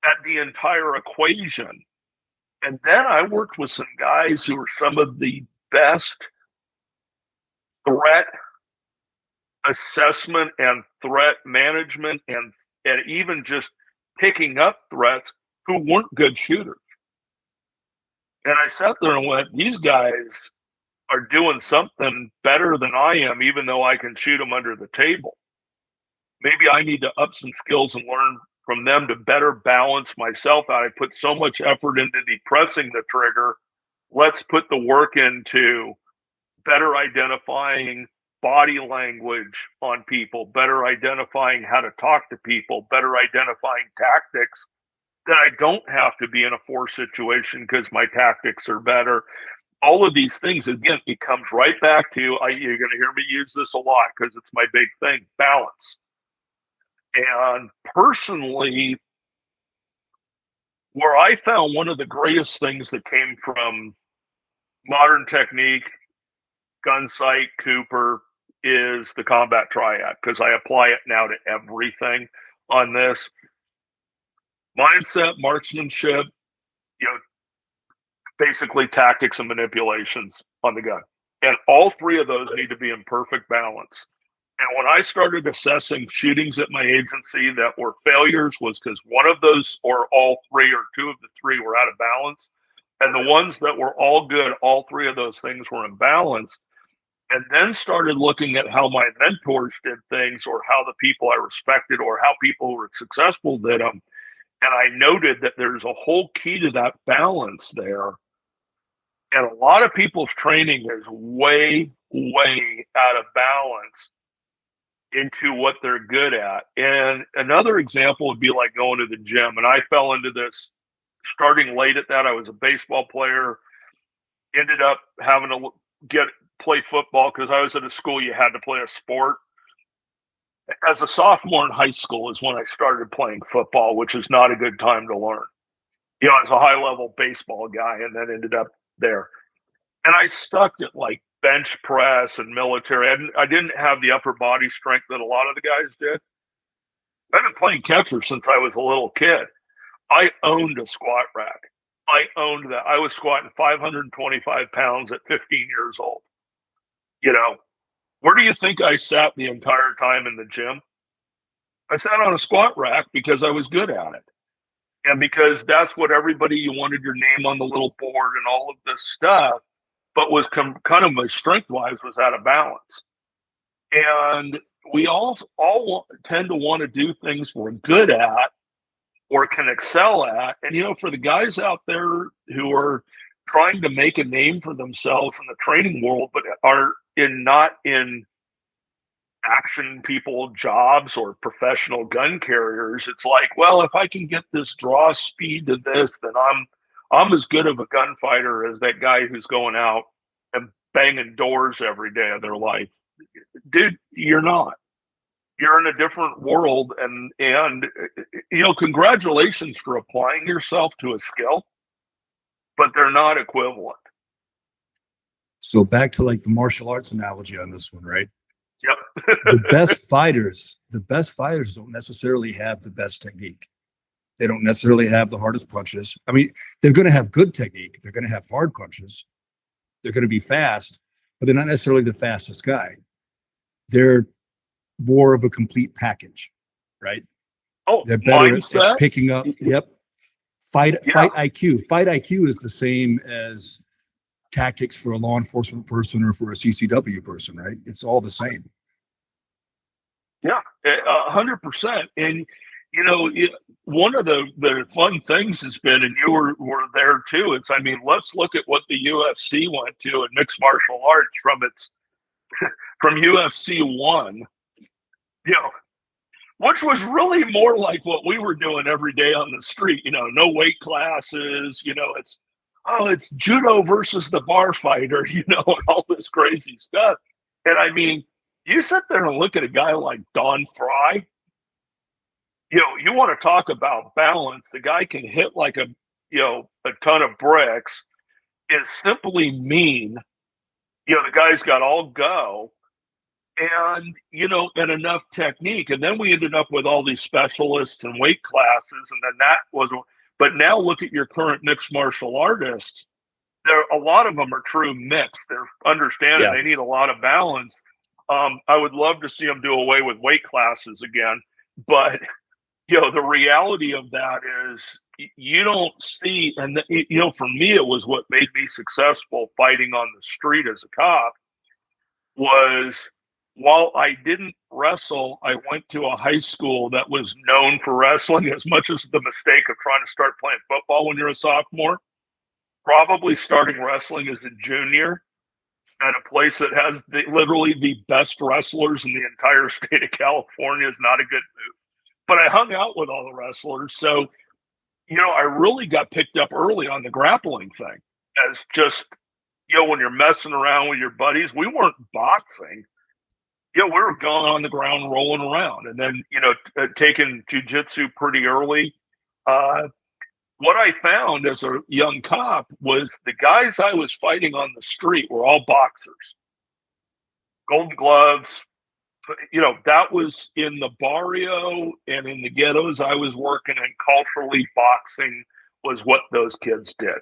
at the entire equation. And then I worked with some guys who were some of the best threat assessment and threat management and even just picking up threats who weren't good shooters. And I sat there and went, these guys are doing something better than I am, even though I can shoot them under the table. Maybe I need to up some skills and learn from them to better balance myself out. I put so much effort into depressing the trigger. Let's put the work into better identifying body language on people, better identifying how to talk to people, better identifying tactics that I don't have to be in a force situation because my tactics are better. All of these things, again, it comes right back to, you're going to hear me use this a lot because it's my big thing, balance. And personally, where I found one of the greatest things that came from modern technique, gun sight, Cooper, is the combat triad, because I apply it now to everything on this. Mindset, marksmanship, basically tactics and manipulations on the gun. And all three of those need to be in perfect balance. And when I started assessing shootings at my agency that were failures was because one of those or all three or two of the three were out of balance. And the ones that were all good, all three of those things were in balance. And then started looking at how my mentors did things or how the people I respected or how people who were successful did them. And I noted that there's a whole key to that balance there. And a lot of people's training is way, way out of balance into what they're good at. And another example would be like going to the gym. And I fell into this starting late at that. I was a baseball player, ended up having to play football because I was at a school you had to play a sport. As a sophomore in high school is when I started playing football, which is not a good time to learn. You know, I was a high-level baseball guy and then ended up there. And I stuck at like bench press and military. I didn't have the upper body strength that a lot of the guys did. I've been playing catcher since I was a little kid. I owned a squat rack. I owned that. I was squatting 525 pounds at 15 years old. You know, where do you think I sat the entire time in the gym? I sat on a squat rack because I was good at it. And because that's what everybody, you wanted your name on the little board and all of this stuff, but was kind of my strength-wise was out of balance. And we all tend to want to do things we're good at or can excel at. And, you know, for the guys out there who are trying to make a name for themselves in the training world, but are not in action people jobs or professional gun carriers, it's like, well, if I can get this draw speed to this, then I'm as good of a gunfighter as that guy who's going out and banging doors every day of their life. Dude, you're not. You're in a different world, and you know, congratulations for applying yourself to a skill, but they're not equivalent. So back to like the martial arts analogy on this one, right? Yep. the best fighters don't necessarily have the best technique. They don't necessarily have the hardest punches. I mean, they're going to have good technique. They're going to have hard punches. They're going to be fast, but they're not necessarily the fastest guy. They're more of a complete package, right? Oh, they're better mindset? at picking up. Yep. Fight IQ. Fight IQ is the same as tactics for a law enforcement person or for a CCW person, right? It's all the same. Yeah, 100%. And, you know, one of the fun things has been, and you were there too, it's, I mean, let's look at what the UFC went to in mixed martial arts from UFC 1, you know, which was really more like what we were doing every day on the street, you know, no weight classes, you know, it's judo versus the bar fighter, you know, all this crazy stuff. And I mean, you sit there and look at a guy like Don Fry, you know, you want to talk about balance. The guy can hit like a ton of bricks, is simply mean. You know, the guy's got all go and, you know, and enough technique. And then we ended up with all these specialists and weight classes. And then that was, but now look at your current mixed martial artists. A lot of them are true mixed. They're understanding they need a lot of balance. I would love to see them do away with weight classes again. But, you know, the reality of that is you don't see, and, you know, for me, it was what made me successful fighting on the street as a cop was, while I didn't wrestle, I went to a high school that was known for wrestling as much as the mistake of trying to start playing football when you're a sophomore. Probably starting wrestling as a junior at a place that has literally the best wrestlers in the entire state of California is not a good move. But I hung out with all the wrestlers. So, you know, I really got picked up early on the grappling thing as just, you know, when you're messing around with your buddies, we weren't boxing. You know, we were going on the ground, rolling around, and then, you know, taking jujitsu pretty early. What I found as a young cop was the guys I was fighting on the street were all boxers. Golden gloves, you know, that was in the barrio and in the ghettos I was working in. Culturally, boxing was what those kids did.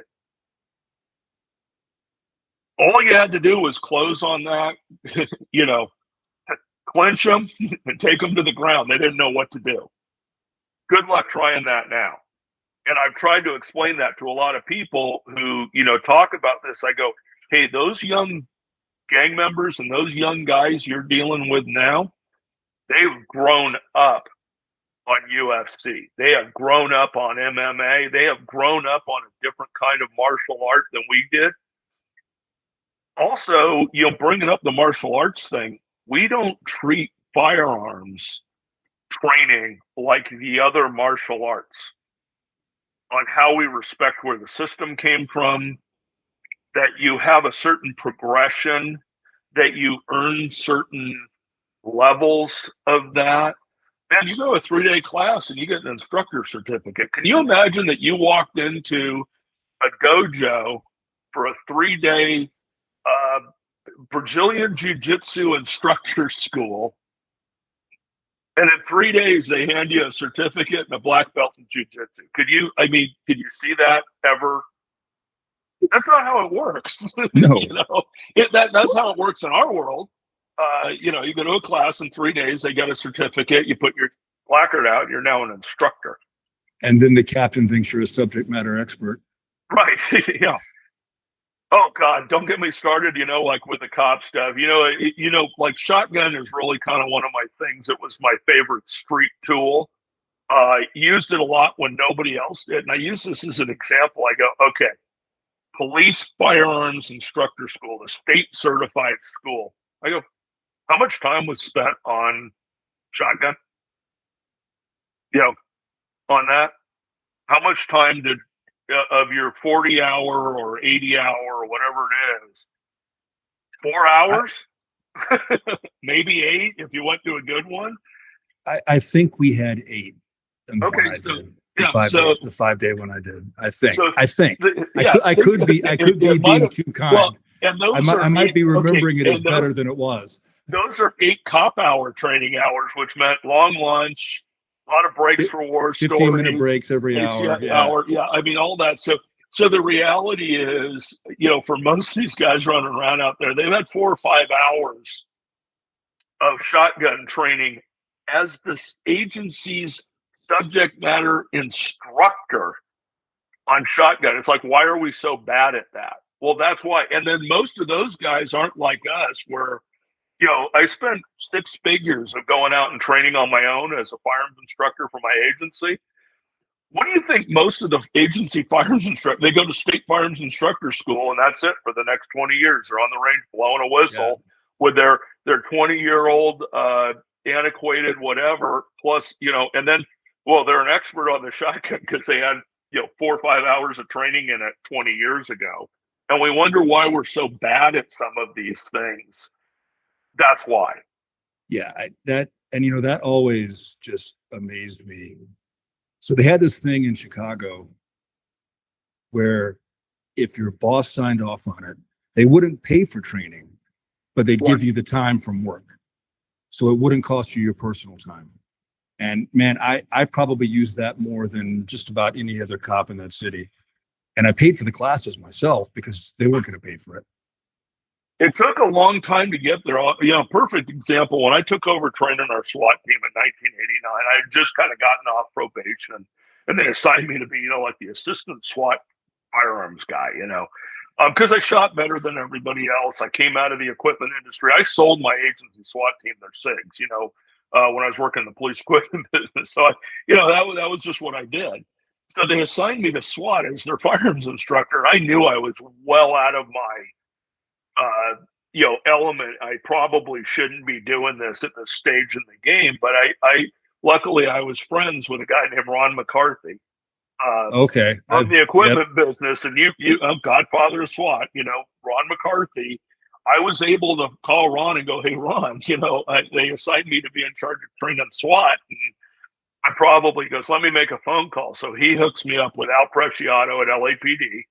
All you had to do was close on that, you know, clinch them and take them to the ground. They didn't know what to do. Good luck trying that now. And I've tried to explain that to a lot of people who, talk about this. I go, hey, those young gang members and those young guys you're dealing with now, they've grown up on UFC. They have grown up on MMA. They have grown up on a different kind of martial art than we did. Also, bringing up the martial arts thing, we don't treat firearms training like the other martial arts on how we respect where the system came from, that you have a certain progression, that you earn certain levels of that. Man, you go to a 3-day class and you get an instructor certificate. Can you imagine that you walked into a dojo for a 3-day Brazilian Jiu-Jitsu instructor school, and in 3 days they hand you a certificate and a black belt in Jiu-Jitsu? Could you see that ever? That's not how it works. No. That's how it works in our world. You go to a class in 3 days, they get a certificate, you put your placard out, you're now an instructor. And then the captain thinks you're a subject matter expert. Right. Yeah. Oh God, don't get me started, like with the cop stuff. Like shotgun is really kind of one of my things. It was my favorite street tool. Used it a lot when nobody else did. And I use this as an example. I go, okay, police firearms instructor school, the state certified school. I go, how much time was spent on shotgun? On that? How much time did of your 40-hour or 80-hour or whatever it is? 4 hours? Maybe 8 if you went to a good one. I think we had 8 in the one I so, did. The The 5-day one I did. I think. Yeah, I could be being too kind. Well, and I might be remembering it as better than it was. Those are 8 cop hour training hours, which meant long lunch, a lot of breaks for war 15-minute breaks every hour. Yeah, I mean, all that. So the reality is, for most of these guys running around out there, they've had 4 or 5 hours of shotgun training as the agency's subject matter instructor on shotgun. It's like, why are we so bad at that? Well, that's why. And then most of those guys aren't like us, where I spent 6 figures of going out and training on my own as a firearms instructor for my agency. What do you think most of the agency firearms instructors, they go to state firearms instructor school and that's it for the next 20 years. They're on the range blowing a whistle with their 20-year-old antiquated whatever, plus, and then, well, they're an expert on the shotgun because they had, 4 or 5 hours of training in it 20 years ago. And we wonder why we're so bad at some of these things. That's why. Yeah, that always just amazed me. So they had this thing in Chicago where if your boss signed off on it, they wouldn't pay for training, but they'd give you the time from work. So it wouldn't cost you your personal time. And man, I probably used that more than just about any other cop in that city. And I paid for the classes myself because they weren't going to pay for it. It took a long time to get there. Perfect example. When I took over training our SWAT team in 1989, I had just kind of gotten off probation, and they assigned me to be, like the assistant SWAT firearms guy, because I shot better than everybody else. I came out of the equipment industry. I sold my agency SWAT team their SIGs, when I was working in the police equipment business. So, that was just what I did. So they assigned me to SWAT as their firearms instructor. I knew I was well out of my element. I probably shouldn't be doing this at this stage in the game, but I luckily I was friends with a guy named Ron McCarthy. Of the equipment business, and you Godfather of SWAT, Ron McCarthy. I was able to call Ron and go, hey, Ron, they assigned me to be in charge of training SWAT. And I probably goes, let me make a phone call. So he hooks me up with Al Preciato at LAPD.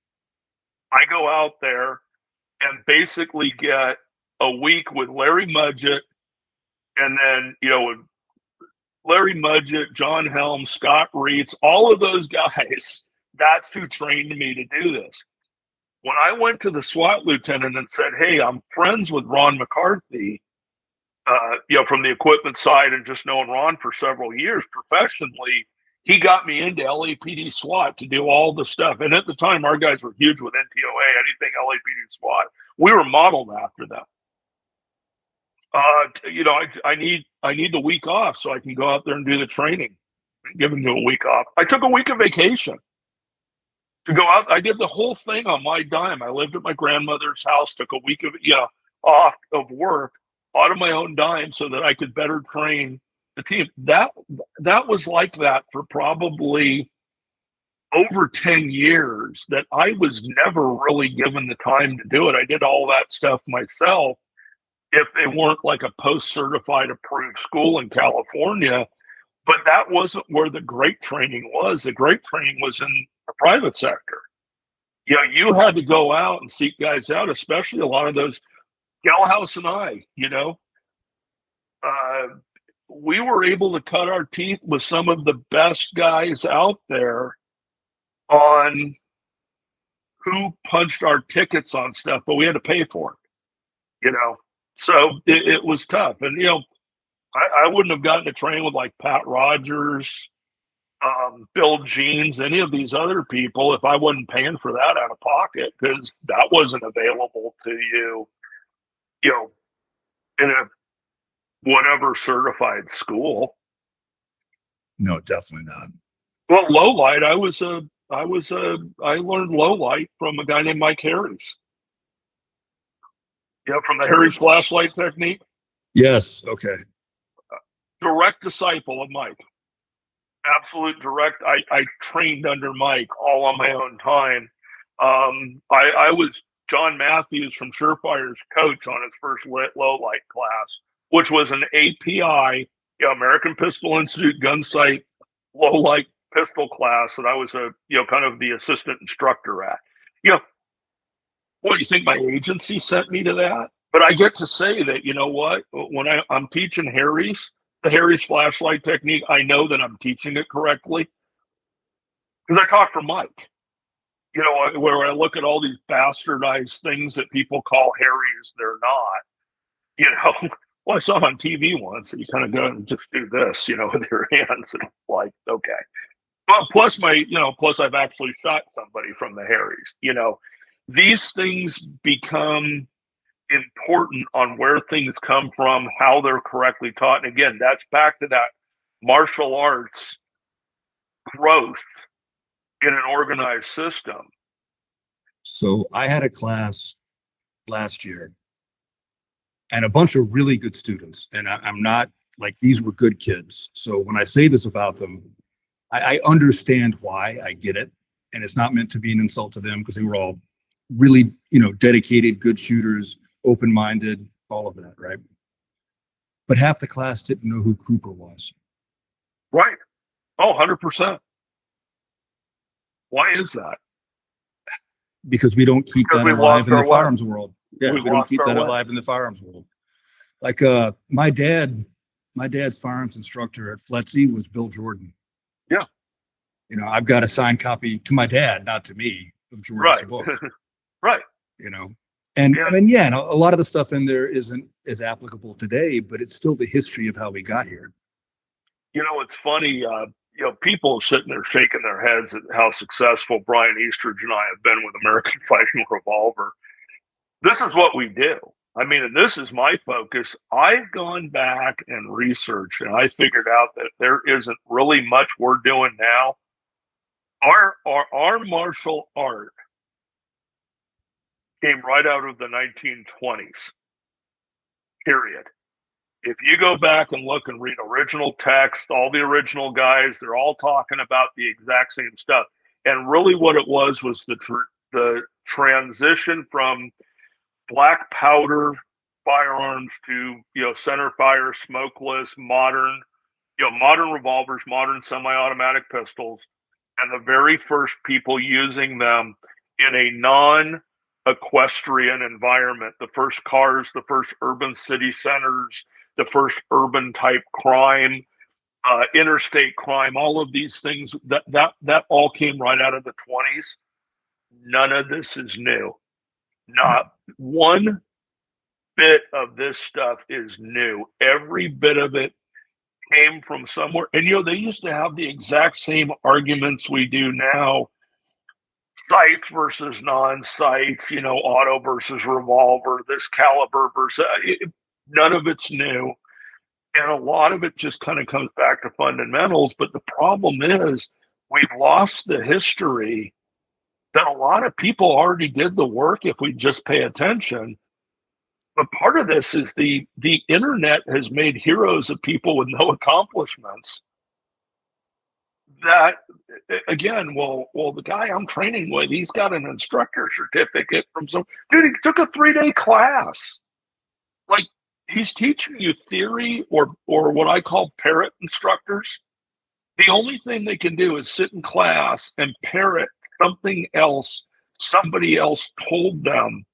I go out there and basically get a week with Larry Mudgett, and then, with Larry Mudgett, John Helm, Scott Reitz, all of those guys, that's who trained me to do this. When I went to the SWAT lieutenant and said, "Hey, I'm friends with Ron McCarthy, from the equipment side and just knowing Ron for several years professionally, he got me into LAPD SWAT to do all the stuff." And at the time, our guys were huge with NTOA, anything LAPD SWAT. We were modeled after them. I need the week off so I can go out there and do the training. Give them a week off. I took a week of vacation to go out. I did the whole thing on my dime. I lived at my grandmother's house, took a week of off of work out of my own dime so that I could better train the team. That was like that for probably over 10 years, that I was never really given the time to do it. I did all that stuff myself if they weren't like a post-certified approved school in California. But that wasn't where the great training was. The great training was in the private sector. You had to go out and seek guys out, especially a lot of those. Galhouse and I, we were able to cut our teeth with some of the best guys out there on who punched our tickets on stuff, but we had to pay for it, So it was tough. And, I wouldn't have gotten to train with like Pat Rogers, Bill Jeans, any of these other people if I wasn't paying for that out of pocket, because that wasn't available to you, in a whatever certified school. No, definitely not. Well, low light, I learned low light from a guy named Mike Harris. From the Harry's flashlight technique. Yes. Okay. Direct disciple of Mike. Absolute direct. I trained under Mike all on my own time. I was John Matthews from Surefire's coach on his first low light class, which was an API, American Pistol Institute gun sight low light pistol class that I was kind of the assistant instructor at. What do you think my agency sent me to that? But I get to say that, when I'm teaching the Harry's flashlight technique, I know that I'm teaching it correctly because I talk for Mike. Where I look at all these bastardized things that people call Harry's, they're not. Well, I saw it on TV once, and you kind of go and just do this, with your hands, and like, okay. But plus I've actually shot somebody from the Harry's. These things become important on where things come from, how they're correctly taught. And again, that's back to that martial arts growth in an organized system. So I had a class last year and a bunch of really good students. And I'm not like, these were good kids. So when I say this about them, I understand why. I get it. And it's not meant to be an insult to them, because they were all really, dedicated, good shooters, open-minded, all of that, right? But half the class didn't know who Cooper was. Right. Oh, 100%. Why is that? Because we don't keep that alive in the firearms world. Yeah, we don't keep that alive in the firearms world. Like my dad's firearms instructor at FLETC was Bill Jordan. Yeah. I've got a signed copy to my dad, not to me, of Jordan's book. Right. And I mean, and a lot of the stuff in there isn't as applicable today, but it's still the history of how we got here. It's funny, people are sitting there shaking their heads at how successful Brian Eastridge and I have been with American Fighting Revolver. This is what we do. I mean, and this is my focus. I've gone back and researched, and I figured out that there isn't really much we're doing now. Our martial art came right out of the 1920s, period. If you go back and look and read original text, all the original guys, they're all talking about the exact same stuff. And really what it was the transition from black powder firearms to, center fire, smokeless, modern revolvers, modern semi-automatic pistols, and the very first people using them in a non-equestrian environment, the first cars, the first urban city centers, the first urban type crime, interstate crime, all of these things that all came right out of the 20s. none of this is new. Not one bit of this stuff is new. Every bit of it came from somewhere. And, they used to have the exact same arguments we do now, sights versus non-sights, auto versus revolver, this caliber versus, none of it's new. And a lot of it just kind of comes back to fundamentals. But the problem is we've lost the history that a lot of people already did the work if we just pay attention. But part of this is the internet has made heroes of people with no accomplishments. That, again, well, the guy I'm training with, he's got an instructor certificate from some dude. He took a 3-day class. Like, he's teaching you theory or what I call parrot instructors. The only thing they can do is sit in class and parrot something else somebody else told them.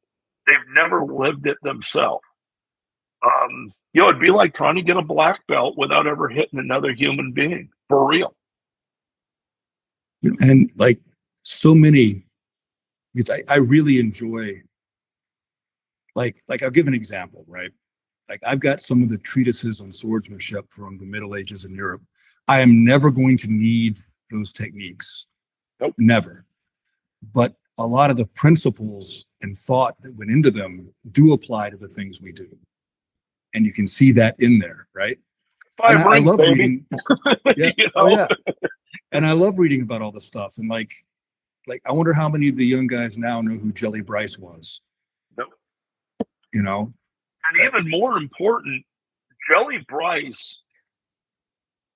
They've never lived it themselves. It'd be like trying to get a black belt without ever hitting another human being, for real. And like so many, because I really enjoy, like I'll give an example, right? Like I've got some of the treatises on swordsmanship from the Middle Ages in Europe. I am never going to need those techniques. Nope. Never. But a lot of the principles and thought that went into them do apply to the things we do. And you can see that in there, right? I love reading. Yeah. Oh, yeah. And I love reading about all the stuff. And like I wonder how many of the young guys now know who Jelly Bryce was. Nope. And even more important, Jelly Bryce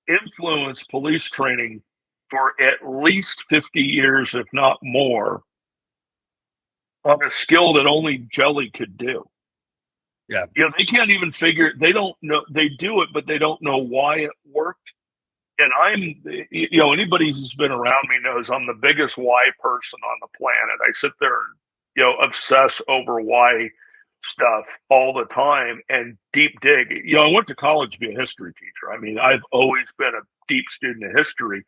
influenced police training for at least 50 years, if not more, on a skill that only Jelly could do. Yeah. They can't even figure, they don't know, they do it, but they don't know why it worked. And anybody who's been around me knows I'm the biggest why person on the planet. I sit there and, obsess over why stuff all the time and deep dig. I went to college to be a history teacher. I mean, I've always been a deep student of history.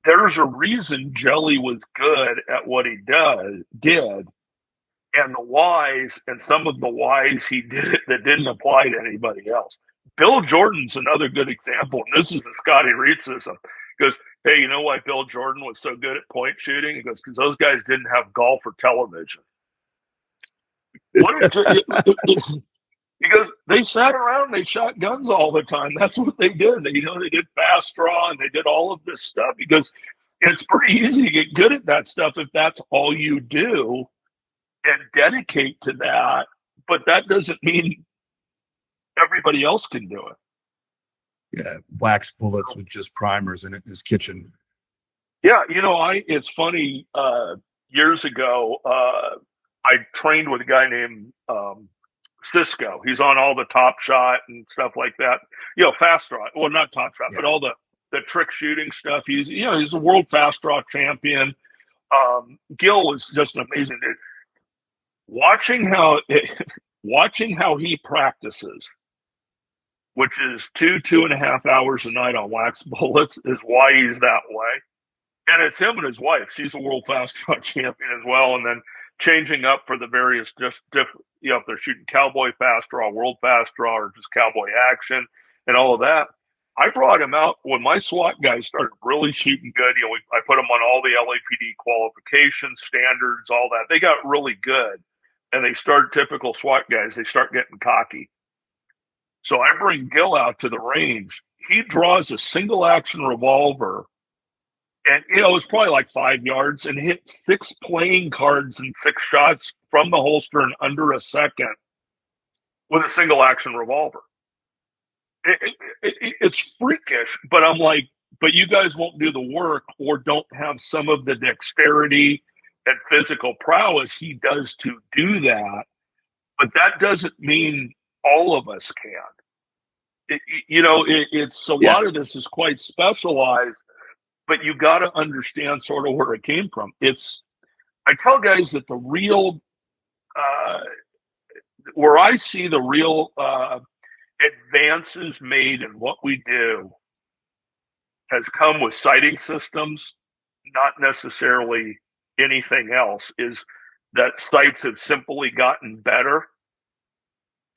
There's a reason Jelly was good at what he did, and the whys, and some of the whys he did that didn't apply to anybody else. Bill Jordan's another good example, and this is the Scotty Reedsism. He goes, hey, you know why Bill Jordan was so good at point shooting? He goes, because those guys didn't have golf or television. He goes, they sat around, they shot guns all the time. That's what they did. They did fast draw and they did all of this stuff because it's pretty easy to get good at that stuff if that's all you do and dedicate to that. But that doesn't mean everybody else can do it. Yeah, wax bullets with just primers in his kitchen. Yeah, it's funny. Years ago, I trained with a guy named Cisco. He's on all the Top Shot and stuff like that. Fast draw. Well, not Top Shot, but all the trick shooting stuff. He's a world fast draw champion. Gil was just an amazing dude. Watching how he practices, which is 2.5 hours a night on wax bullets, is why he's that way. And it's him and his wife. She's a world fast draw champion as well. And then changing up for the various if they're shooting cowboy fast draw, world fast draw, or just cowboy action and all of that. I brought him out when my SWAT guys started really shooting good. I put them on all the LAPD qualifications, standards, all that. They got really good. And they start typical SWAT guys. They start getting cocky. So I bring Gil out to the range. He draws a single action revolver. And, it's probably like 5 yards and hit 6 playing cards and 6 shots from the holster in under a second with a single action revolver. It's freakish, but I'm like, but you guys won't do the work or don't have some of the dexterity and physical prowess he does to do that. But that doesn't mean all of us can. It's a lot of this is quite specialized. But you got to understand sort of where it came from. I tell guys that the real, where I see the real advances made in what we do has come with sighting systems, not necessarily anything else is that sights have simply gotten better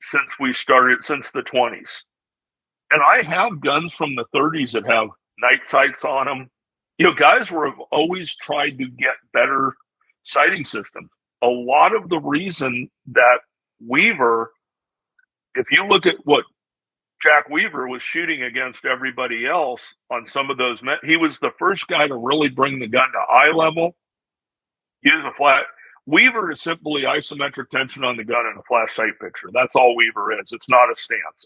since the 20s. And I have guns from the 30s that have night sights on them. Guys have always tried to get better sighting systems. A lot of the reason that Weaver, if you look at what Jack Weaver was shooting against everybody else on some of those men, he was the first guy to really bring the gun to eye level, use a flat. Weaver is simply isometric tension on the gun in a flash sight picture. That's all Weaver is. It's not a stance.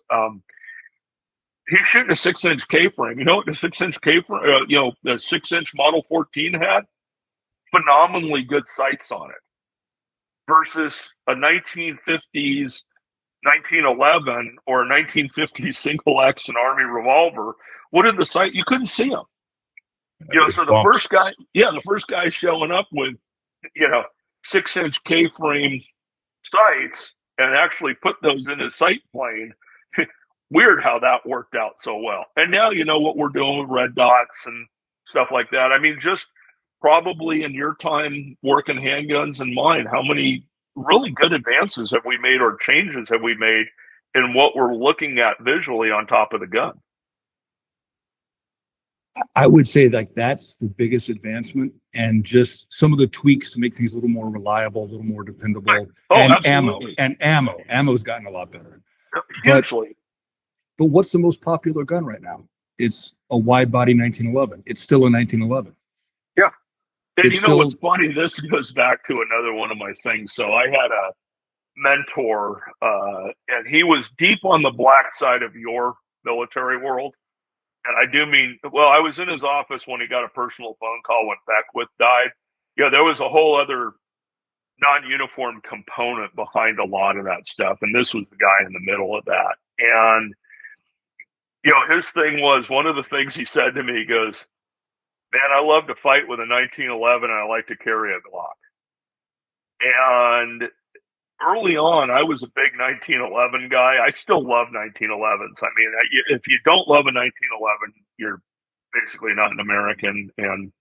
He's shooting a 6-inch K-frame. You know what the 6-inch K-frame, the 6-inch Model 14 had? Phenomenally good sights on it. Versus a 1950s 1911 or a 1950s single action Army revolver. What did the sight? You couldn't see them. So the first guy showing up with, 6-inch K-frame sights and actually put those in his sight plane. Weird how that worked out so well. And now you know what we're doing with red dots and stuff like that. I mean, just probably in your time working handguns and mine, how many really good advances have we made or changes have we made in what we're looking at visually on top of the gun? I would say that's the biggest advancement, and just some of the tweaks to make things a little more reliable, a little more dependable. Right. Oh, and absolutely. ammo's gotten a lot better. Hugely. But what's the most popular gun right now? It's a wide body 1911. It's still a 1911. Yeah. And it's what's funny? This goes back to another one of my things. So I had a mentor, and he was deep on the black side of your military world. And I do mean, I was in his office when he got a personal phone call when Beckwith died. There was a whole other non-uniform component behind a lot of that stuff. And this was the guy in the middle of that. And, his thing was, one of the things he said to me, he goes, man, I love to fight with a 1911 and I like to carry a Glock. And early on, I was a big 1911 guy. I still love 1911s. I mean, if you don't love a 1911, you're basically not an American, and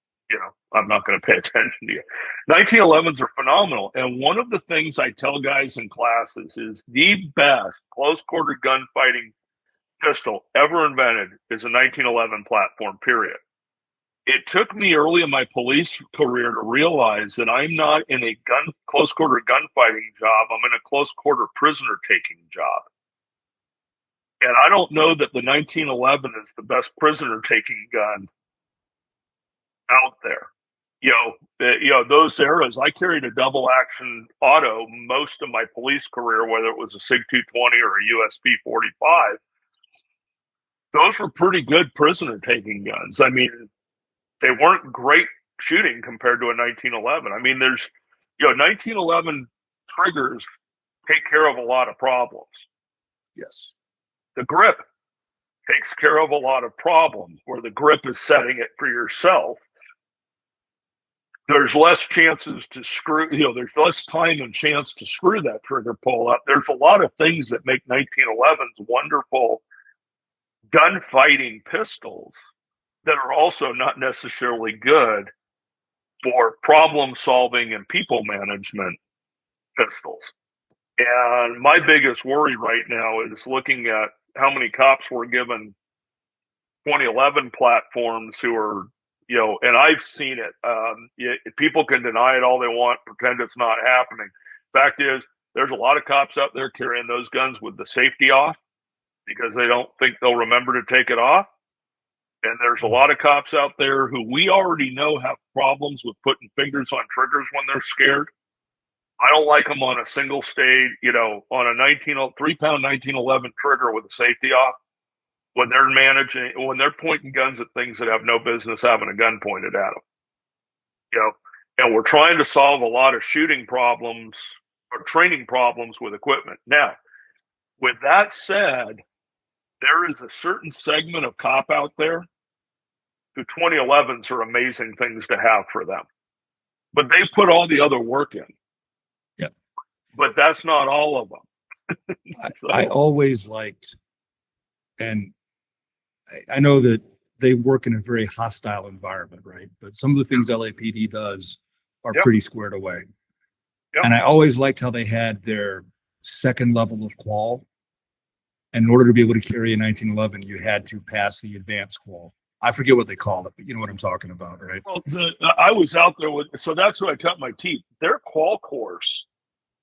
I'm not going to pay attention to you. 1911s are phenomenal, and one of the things I tell guys in classes is the best close quarter gunfighting pistol ever invented is a 1911 platform. Period. It took me early in my police career to realize that I'm not in a close quarter gunfighting job. I'm in a close quarter prisoner taking job. And I don't know that the 1911 is the best prisoner taking gun out there. Those eras, I carried a double action auto most of my police career, whether it was a SIG 220 or a USP 45. Those were pretty good prisoner taking guns. I mean, they weren't great shooting compared to a 1911. I mean, there's, 1911 triggers take care of a lot of problems. Yes. The grip takes care of a lot of problems where the grip is setting it for yourself. There's less chances to screw, there's less time and chance to screw that trigger pull up. There's a lot of things that make 1911s wonderful gunfighting pistols that are also not necessarily good for problem solving and people management pistols. And my biggest worry right now is looking at how many cops were given 2011 platforms who are, and I've seen it. People can deny it all they want, pretend it's not happening. Fact is, there's a lot of cops out there carrying those guns with the safety off because they don't think they'll remember to take it off. And there's a lot of cops out there who we already know have problems with putting fingers on triggers when they're scared. I don't like them on a single stage, on a 3-pound 1911 trigger with the safety off when they're pointing guns at things that have no business having a gun pointed at them. And we're trying to solve a lot of shooting problems or training problems with equipment. Now, with that said, there is a certain segment of cop out there who 2011s are amazing things to have for them. But they put all the other work in. Yep. But that's not all of them. I always liked, and I know that they work in a very hostile environment, right? But some of the things LAPD does are Yep. pretty squared away. Yep. And I always liked how they had their second level of qual. And in order to be able to carry a 1911, you had to pass the advanced qual. I forget what they call it, but you know what I'm talking about, right? Well, I was out there so that's who I cut my teeth. Their qual course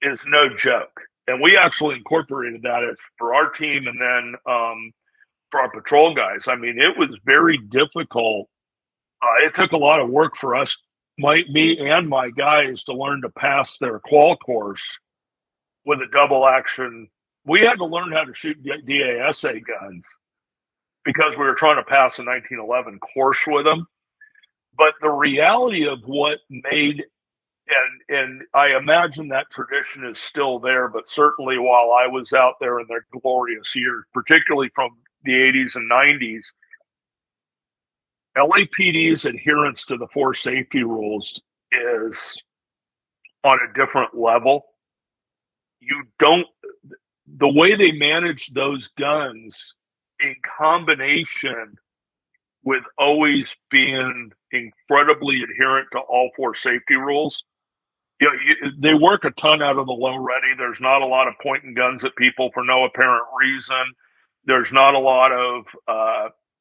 is no joke. And we actually incorporated that for our team and then for our patrol guys. I mean, it was very difficult. It took a lot of work for us, me and my guys, to learn to pass their qual course with a double action. We had to learn how to shoot DASA guns because we were trying to pass a 1911 course with them. But the reality of what made, and I imagine that tradition is still there, but certainly while I was out there in their glorious years, particularly from the 80s and 90s, LAPD's adherence to the force safety rules is on a different level. The way they manage those guns in combination with always being incredibly adherent to all force safety rules, they work a ton out of the low ready. There's not a lot of pointing guns at people for no apparent reason. There's not a lot of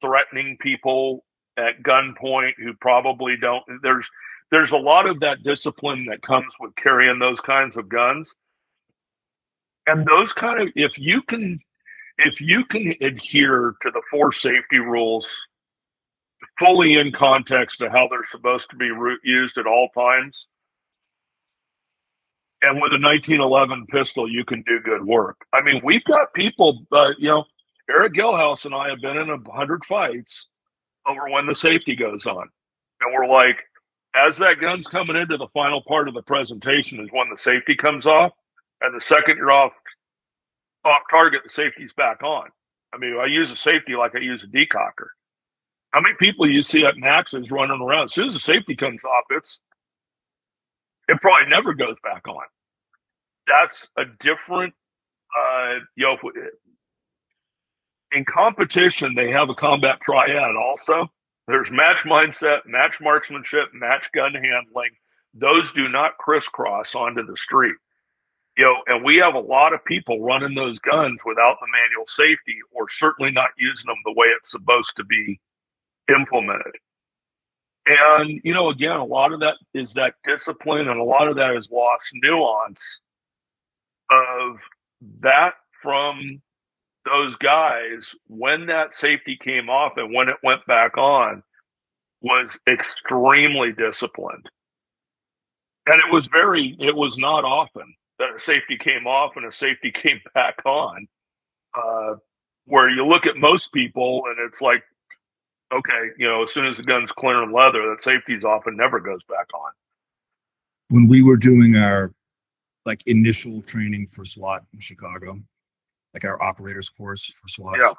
threatening people at gunpoint who probably don't. There's a lot of that discipline that comes with carrying those kinds of guns. And those kind of, if you can adhere to the force safety rules fully in context to how they're supposed to be used at all times, and with a 1911 pistol, you can do good work. I mean, we've got people, Eric Gilhouse and I have been in 100 fights over when the safety goes on. And we're like, as that gun's coming into the final part of the presentation is when the safety comes off. And the second you're off target, the safety's back on. I mean, I use a safety like I use a decocker. How many people you see at Max's running around? As soon as the safety comes off, it probably never goes back on. That's a different, in competition, they have a combat triad also. There's match mindset, match marksmanship, match gun handling. Those do not crisscross onto the street. And we have a lot of people running those guns without the manual safety, or certainly not using them the way it's supposed to be implemented. And, again, a lot of that is that discipline, and a lot of that is lost nuance of that from those guys when that safety came off and when it went back on was extremely disciplined. And it was not often that a safety came off and a safety came back on, where you look at most people and it's like, okay, as soon as the gun's clearing leather, that safety's off and never goes back on. When we were doing our initial training for SWAT in Chicago, our operators course for SWAT, yeah.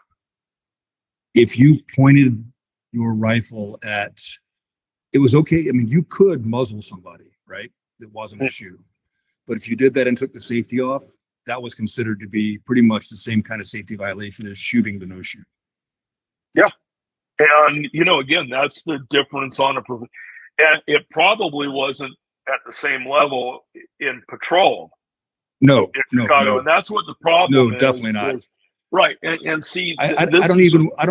If you pointed your rifle at, it was okay. I mean, you could muzzle somebody, right? That wasn't a shoot. But if you did that and took the safety off, that was considered to be pretty much the same kind of safety violation as shooting the no shoot. Yeah. And, again, that's the difference and it probably wasn't at the same level in patrol. No, in Chicago. No. And that's what the problem is. No, definitely not. Right. And see, I don't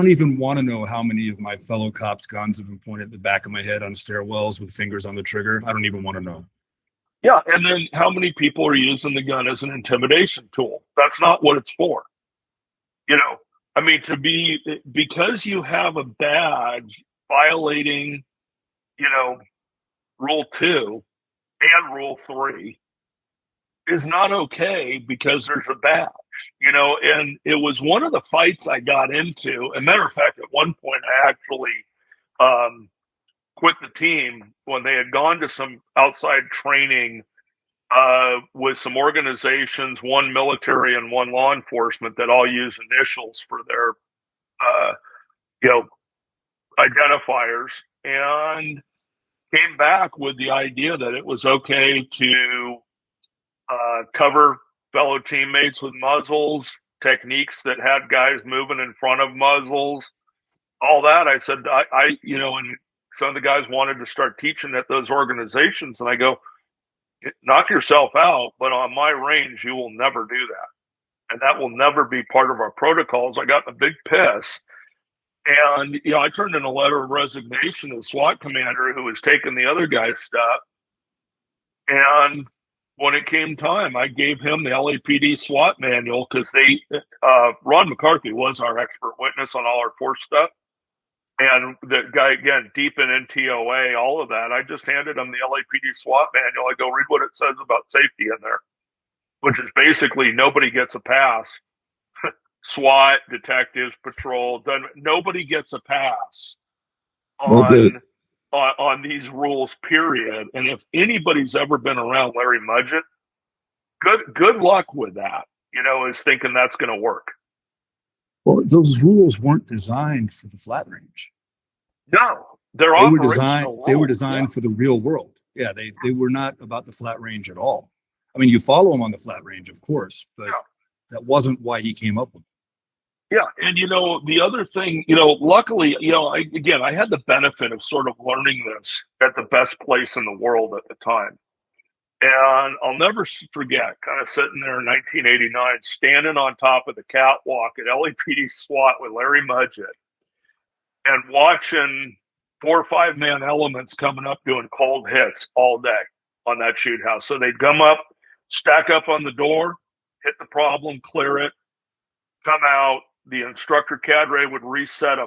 even want to know how many of my fellow cops' guns have been pointed at the back of my head on stairwells with fingers on the trigger. I don't even want to know. Yeah. And then how many people are using the gun as an intimidation tool? That's not what it's for. I mean, because you have a badge violating, Rule 2 and Rule 3 is not okay because there's a badge, and it was one of the fights I got into. As a matter of fact, at one point, I actually quit the team when they had gone to some outside training with some organizations, one military and one law enforcement, that all use initials for their, identifiers, and came back with the idea that it was okay to cover fellow teammates with muzzles, techniques that had guys moving in front of muzzles, all that. I said, and some of the guys wanted to start teaching at those organizations. And I go, knock yourself out, but on my range, you will never do that. And that will never be part of our protocols. I got in a big piss. And, I turned in a letter of resignation to the SWAT commander who was taking the other guy's stuff. And when it came time, I gave him the LAPD SWAT manual because Ron McCarthy was our expert witness on all our force stuff. And the guy, again, deep in NTOA, all of that, I just handed him the LAPD SWAT manual. I go, read what it says about safety in there, which is basically nobody gets a pass. SWAT, detectives, patrol, nobody gets a pass on these rules, period. And if anybody's ever been around Larry Mudgett, good luck with that, is thinking that's going to work. Well, those rules weren't designed for the flat range. No, they were designed for the real world. Yeah, they were not about the flat range at all. I mean, you follow him on the flat range, of course, but that wasn't why he came up with it. Yeah. And, the other thing, luckily, I had the benefit of sort of learning this at the best place in the world at the time. And I'll never forget kind of sitting there in 1989, standing on top of the catwalk at LAPD SWAT with Larry Mudgett and watching 4 or 5 man elements coming up doing cold hits all day on that shoot house. So they'd come up, stack up on the door, hit the problem, clear it, come out. The instructor cadre would reset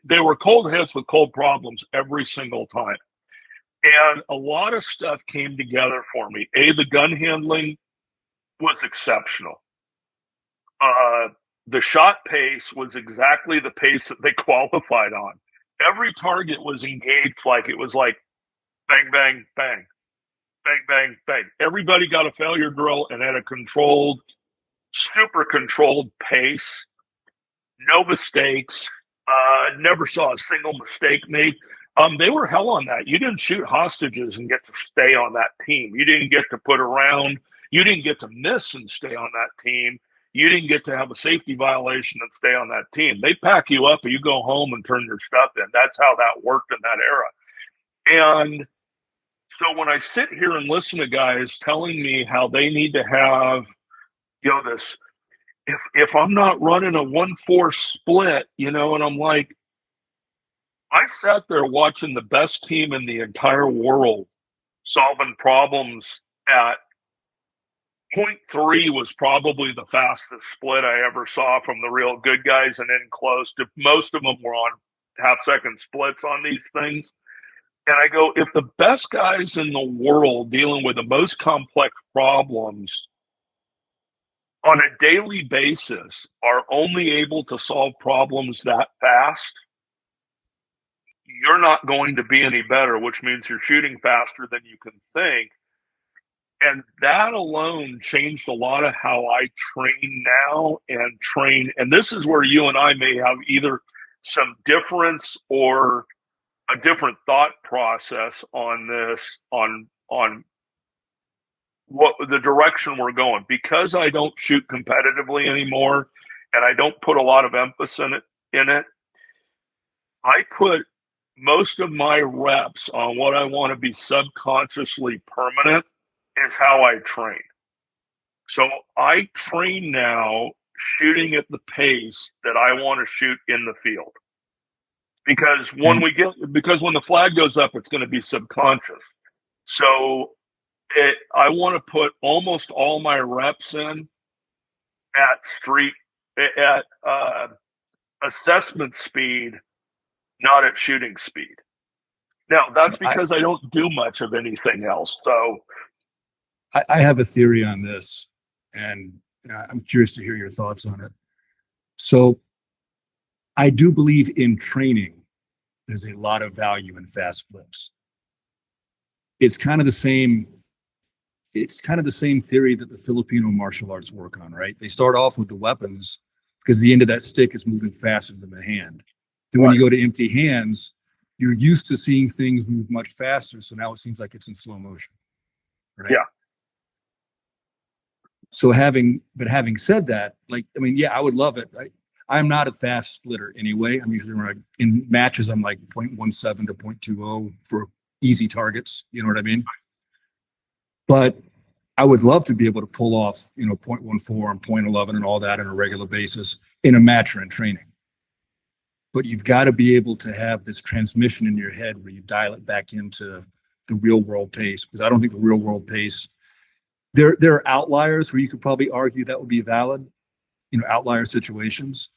they were cold hits with cold problems every single time. And a lot of stuff came together for me. The gun handling was exceptional. The shot pace was exactly the pace that they qualified on. Every target was engaged like it was like bang, bang, bang, bang, bang, bang. Everybody got a failure drill and at a super controlled pace. No mistakes. Never saw a single mistake made. They were hell on that. You didn't shoot hostages and get to stay on that team. You didn't get to put around. You didn't get to miss and stay on that team. You didn't get to have a safety violation and stay on that team. They pack you up and you go home and turn your stuff in. That's how that worked in that era. And so when I sit here and listen to guys telling me how they need to have, this, if I'm not running a 1-4 split, and I'm like, I sat there watching the best team in the entire world solving problems at 0.3 was probably the fastest split I ever saw from the real good guys and in close. Most of them were on half-second splits on these things. And I go, if the best guys in the world dealing with the most complex problems on a daily basis are only able to solve problems that fast, you're not going to be any better, which means you're shooting faster than you can think. And that alone changed a lot of how I train now and train. And this is where you and I may have either some difference or a different thought process on this, on what the direction we're going. Because I don't shoot competitively anymore and I don't put a lot of emphasis in it, I put most of my reps on what I want to be subconsciously permanent is how I train. So I train now shooting at the pace that I want to shoot in the field. Because when the flag goes up, it's going to be subconscious. So I want to put almost all my reps in at assessment speed, not at shooting speed. Now, that's because I don't do much of anything else. So I have a theory on this, and I'm curious to hear your thoughts on it. So I do believe in training. There's a lot of value in fast flips. It's kind of the same theory that the Filipino martial arts work on, right? They start off with the weapons because the end of that stick is moving faster than the hand. Then when you go to empty hands, you're used to seeing things move much faster. So now it seems like it's in slow motion, right? Yeah. So having said that, I would love it. I'm not a fast splitter anyway. I'm usually in matches, I'm like 0.17 to 0.20 for easy targets. You know what I mean? But I would love to be able to pull off, 0.14 and 0.11 and all that on a regular basis in a match or in training. But you've got to be able to have this transmission in your head where you dial it back into the real world pace, because I don't think the real world pace, there are outliers where you could probably argue that would be valid, outlier situations.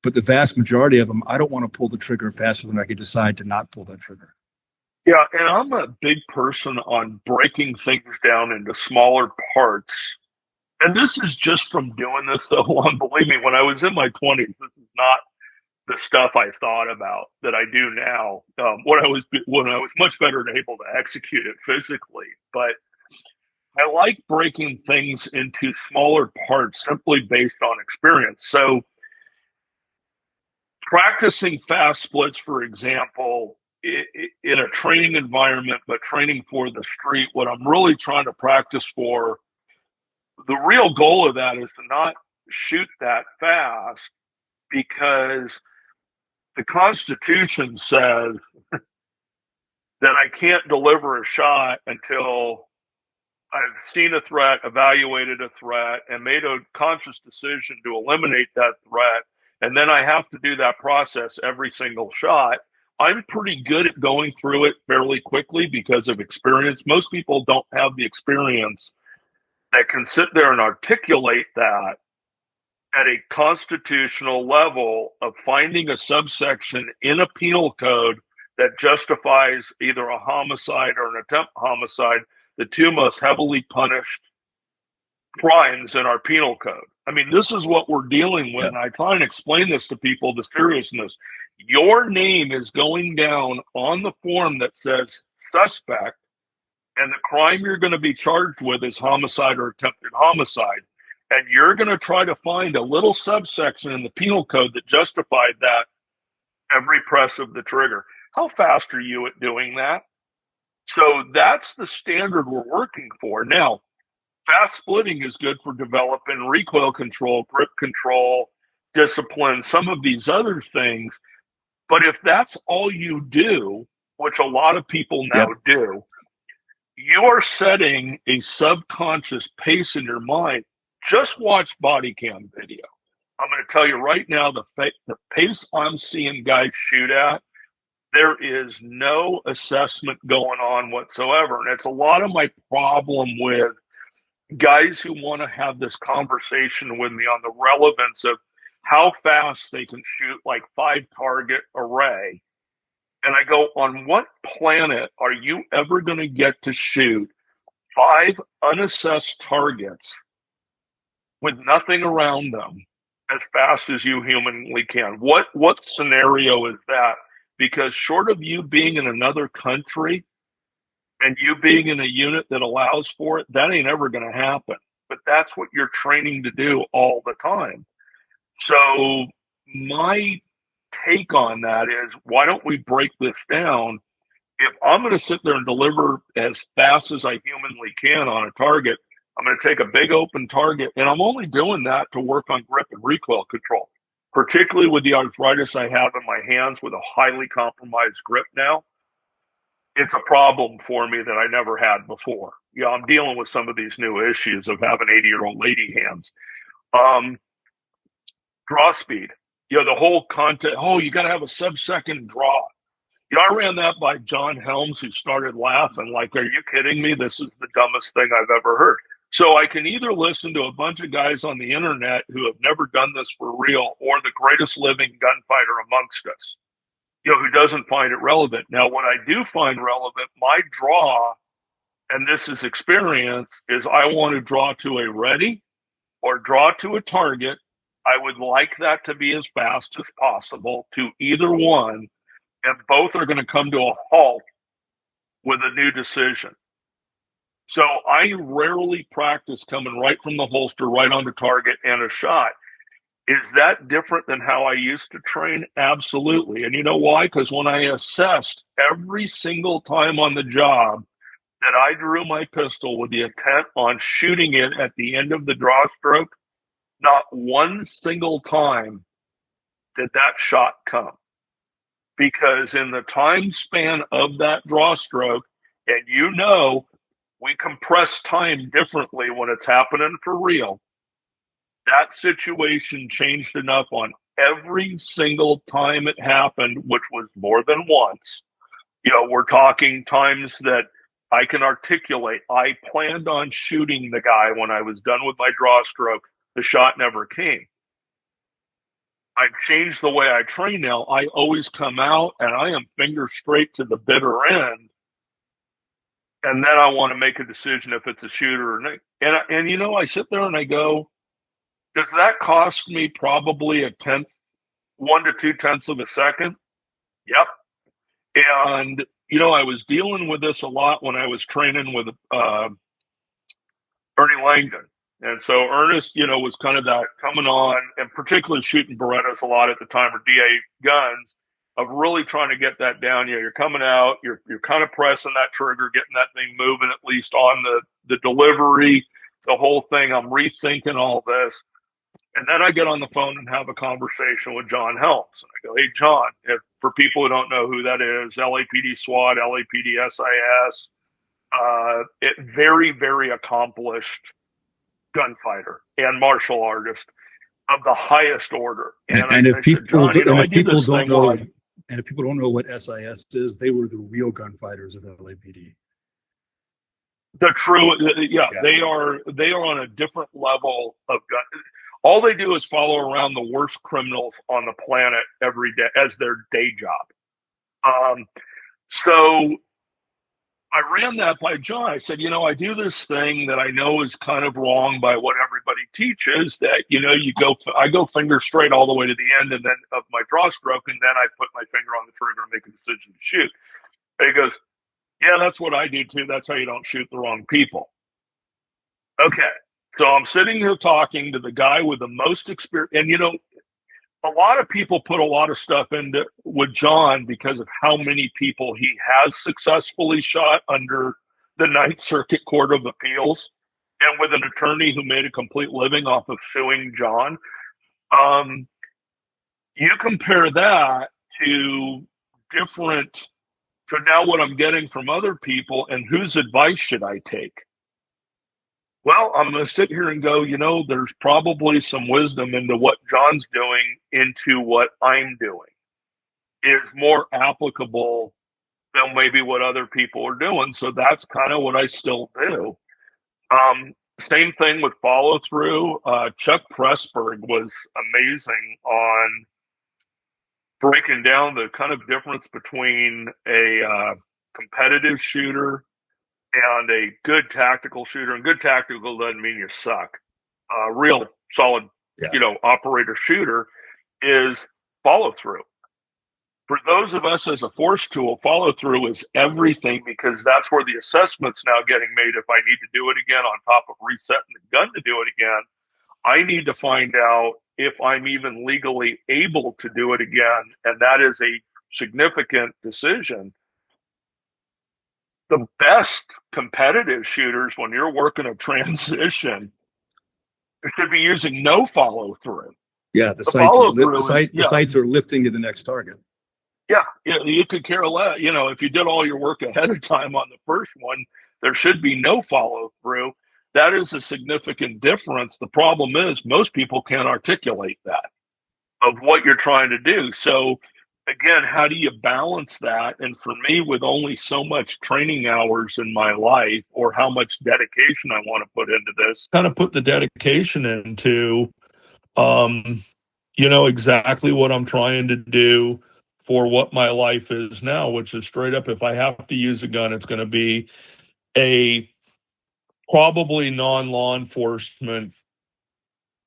But the vast majority of them, I don't want to pull the trigger faster than I could decide to not pull that trigger. Yeah, and I'm a big person on breaking things down into smaller parts. And this is just from doing this so long. Believe me, when I was in my 20s, this is not the stuff I thought about that I do now. When I was much better able to execute it physically. But I like breaking things into smaller parts simply based on experience. So practicing fast splits, for example, in a training environment, but training for the street, what I'm really trying to practice for, the real goal of that is to not shoot that fast, because the Constitution says that I can't deliver a shot until I've seen a threat, evaluated a threat, and made a conscious decision to eliminate that threat. And then I have to do that process every single shot. I'm pretty good at going through it fairly quickly because of experience. Most people don't have the experience that can sit there and articulate that at a constitutional level of finding a subsection in a penal code that justifies either a homicide or an attempt homicide, the two most heavily punished crimes in our penal code. I mean, this is what we're dealing with. Yeah. And I try and explain this to people, the seriousness. Your name is going down on the form that says suspect, and the crime you're going to be charged with is homicide or attempted homicide. And you're going to try to find a little subsection in the penal code that justified that every press of the trigger. How fast are you at doing that? So that's the standard we're working for. Now, fast splitting is good for developing recoil control, grip control, discipline, some of these other things. But if that's all you do, which a lot of people now do, you are setting a subconscious pace in your mind. Just watch body cam video. I'm going to tell you right now, the pace I'm seeing guys shoot at, there is no assessment going on whatsoever. And it's a lot of my problem with guys who want to have this conversation with me on the relevance of how fast they can shoot like 5-target array. And I go, on what planet are you ever going to get to shoot 5 unassessed targets with nothing around them as fast as you humanly can? What scenario is that? Because short of you being in another country and you being in a unit that allows for it, that ain't ever going to happen. But that's what you're training to do all the time. So my take on that is, why don't we break this down? If I'm going to sit there and deliver as fast as I humanly can on a target, I'm going to take a big open target, and I'm only doing that to work on grip and recoil control, particularly with the arthritis I have in my hands with a highly compromised grip now. It's a problem for me that I never had before. I'm dealing with some of these new issues of having 80-year-old lady hands. Draw speed. The whole content, you got to have a sub-second draw. I ran that by John Helms, who started laughing like, are you kidding me? This is the dumbest thing I've ever heard. So I can either listen to a bunch of guys on the internet who have never done this for real, or the greatest living gunfighter amongst us, who doesn't find it relevant. Now, what I do find relevant, my draw, and this is experience, is I want to draw to a ready or draw to a target. I would like that to be as fast as possible to either one, and both are going to come to a halt with a new decision. So I rarely practice coming right from the holster, right onto target and a shot. Is that different than how I used to train? Absolutely. And you know why? Because when I assessed every single time on the job that I drew my pistol with the intent on shooting it at the end of the draw stroke, not one single time did that shot come? Because in the time span of that draw stroke, and we compress time differently when it's happening for real, that situation changed enough on every single time it happened, which was more than once. We're talking times that I can articulate. I planned on shooting the guy when I was done with my draw stroke. The shot never came. I've changed the way I train now. I always come out and I am finger straight to the bitter end. And then I want to make a decision if it's a shooter or not. And I sit there and I go, does that cost me probably 1 to 2 tenths of a second? Yep. And, I was dealing with this a lot when I was training with Ernie Langdon. And so Ernest, was kind of that coming on, and particularly shooting Berettas a lot at the time, or DA guns, of really trying to get that down. You're coming out, you're kind of pressing that trigger, getting that thing moving, at least on the delivery, the whole thing. I'm rethinking all this. And then I get on the phone and have a conversation with John Helms. And I go, hey, John, for people who don't know who that is, LAPD SWAT, LAPD SIS, very, very accomplished gunfighter and martial artist of the highest order. And if people don't know what SIS is, they were the real gunfighters of LAPD. The true, yeah, they are on a different level of gun. All they do is follow around the worst criminals on the planet every day as their day job. So I ran that by John. I said, I do this thing that I know is kind of wrong by what everybody teaches, that, I go finger straight all the way to the end and then of my draw stroke, and then I put my finger on the trigger and make a decision to shoot. And he goes, yeah, that's what I do too. That's how you don't shoot the wrong people. Okay. So I'm sitting here talking to the guy with the most experience. And, a lot of people put a lot of stuff into with John because of how many people he has successfully shot under the Ninth Circuit Court of Appeals, and with an attorney who made a complete living off of suing John. You compare that to now what I'm getting from other people, and whose advice should I take? Well, I'm going to sit here and go, there's probably some wisdom into what John's doing into what I'm doing is more applicable than maybe what other people are doing. So that's kind of what I still do. Same thing with follow through. Chuck Pressburg was amazing on breaking down the kind of difference between a competitive shooter and a good tactical shooter. And good tactical doesn't mean you suck. Real solid, operator shooter is follow through. For those of us as a force tool, follow through is everything, because that's where the assessment's now getting made. If I need to do it again on top of resetting the gun to do it again, I need to find out if I'm even legally able to do it again. And that is a significant decision. The best competitive shooters, when you're working a transition, should be using no follow through. Yeah, the sights are lifting to the next target. Yeah, you could care less. If you did all your work ahead of time on the first one, there should be no follow through. That is a significant difference. The problem is most people can't articulate that of what you're trying to do. So again, how do you balance that? And for me, with only so much training hours in my life, or how much dedication I want to put into this, kind of put the dedication into, exactly what I'm trying to do for what my life is now, which is straight up, if I have to use a gun, it's going to be a probably non-law enforcement,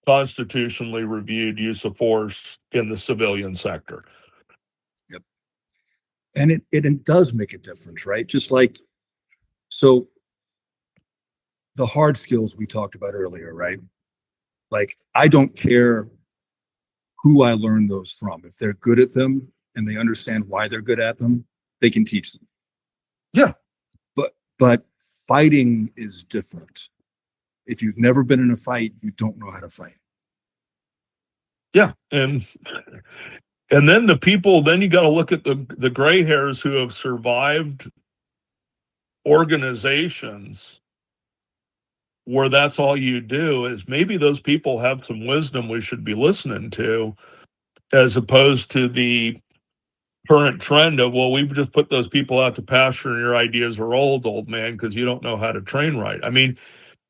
constitutionally reviewed use of force in the civilian sector. Yep. And it does make a difference, right? Just like, so the hard skills we talked about earlier, right? Like, I don't care who I learn those from. If they're good at them and they understand why they're good at them, they can teach them. Yeah. But fighting is different. If you've never been in a fight, you don't know how to fight. Yeah, and then the people. Then you got to look at the gray hairs who have survived organizations where that's all you do. Is maybe those people have some wisdom we should be listening to, as opposed to the current trend of, well, we've just put those people out to pasture and your ideas are old man, because you don't know how to train right. I mean,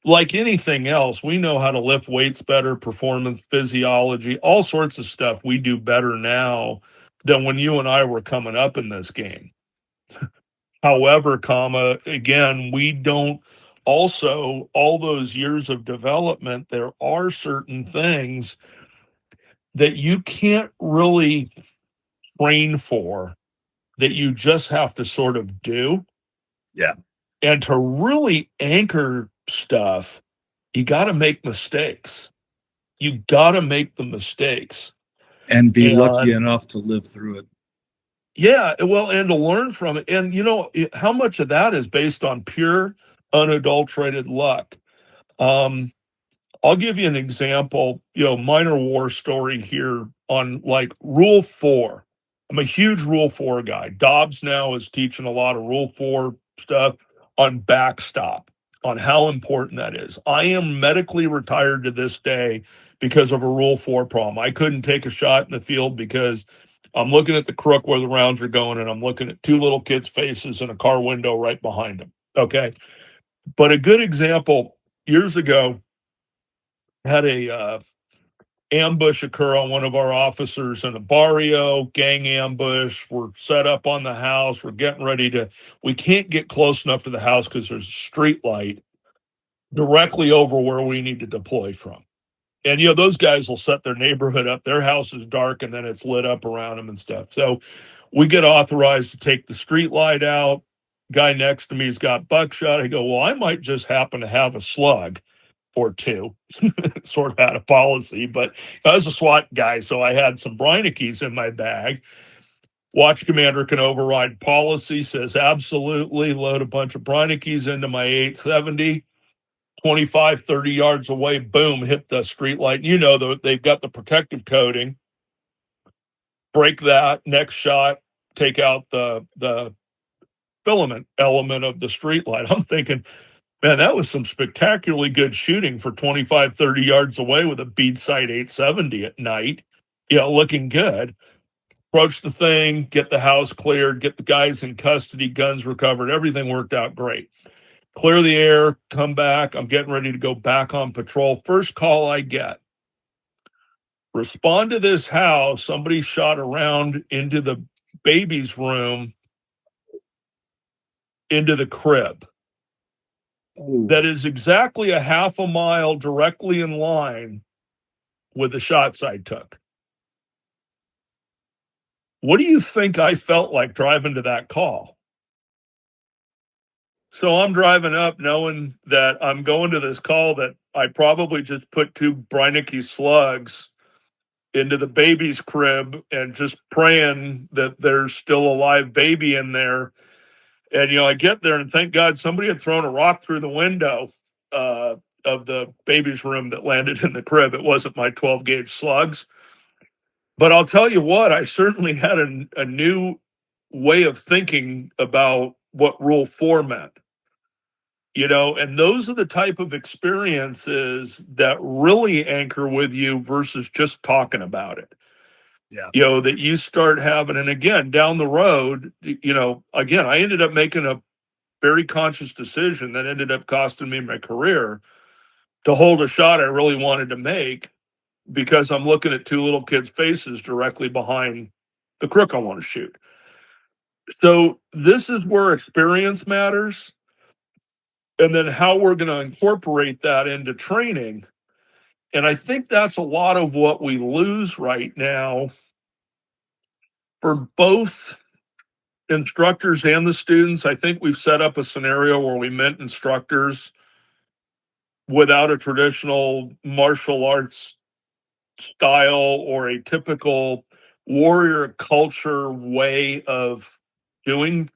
like anything else, we know how to lift weights better, performance, physiology, all sorts of stuff we do better now than when you and I were coming up in this game. However, again, we don't, also, all those years of development, there are certain things that you can't really train for, that you just have to sort of do. Yeah. And to really anchor stuff, you got to make mistakes. You got to make the mistakes. And be lucky enough to live through it. Yeah, well, and to learn from it. And, how much of that is based on pure, unadulterated luck? I'll give you an example, minor war story here on like Rule 4. I'm a huge Rule 4 guy. Dobbs now is teaching a lot of Rule 4 stuff on backstop, on how important that is. I am medically retired to this day because of a Rule 4 problem. I couldn't take a shot in the field because I'm looking at the crook where the rounds are going, and I'm looking at two little kids' faces in a car window right behind them. Okay. But a good example, years ago, had a ambush occur on one of our officers in a barrio, gang ambush. We're set up on the house. We're getting ready we can't get close enough to the house because there's a street light directly over where we need to deploy from. And, those guys will set their neighborhood up. Their house is dark and then it's lit up around them and stuff. So we get authorized to take the street light out. Guy next to me's got buckshot. I go, well, I might just happen to have a slug or two. Sort of had a policy, but I was a SWAT guy, so I had some Breineckes in my bag. Watch commander can override policy, says absolutely, load a bunch of Breineckes into my 870, 25, 30 yards away, boom, hit the street light. They've got the protective coating. Break that, next shot, take out the filament element of the street light. I'm thinking, man, that was some spectacularly good shooting for 25, 30 yards away with a bead sight 870 at night. Looking good. Approach the thing, get the house cleared, get the guys in custody, guns recovered. Everything worked out great. Clear the air, come back. I'm getting ready to go back on patrol. First call I get. Respond to this house. Somebody shot around into the baby's room, into the crib. That is exactly a half a mile directly in line with the shots I took. What do you think I felt like driving to that call? So I'm driving up knowing that I'm going to this call that I probably just put two Breinicke slugs into the baby's crib and just praying that there's still a live baby in there. And, I get there and thank God somebody had thrown a rock through the window of the baby's room that landed in the crib. It wasn't my 12 gauge slugs. But I'll tell you what, I certainly had a new way of thinking about what Rule 4 meant. And those are the type of experiences that really anchor with you versus just talking about it. Yeah. That you start having, and again, down the road, again, I ended up making a very conscious decision that ended up costing me my career to hold a shot I really wanted to make, because I'm looking at two little kids' faces directly behind the crook I want to shoot. So this is where experience matters. And then how we're going to incorporate that into training. And I think that's a lot of what we lose right now for both instructors and the students. I think we've set up a scenario where we meant instructors without a traditional martial arts style or a typical warrior culture way of doing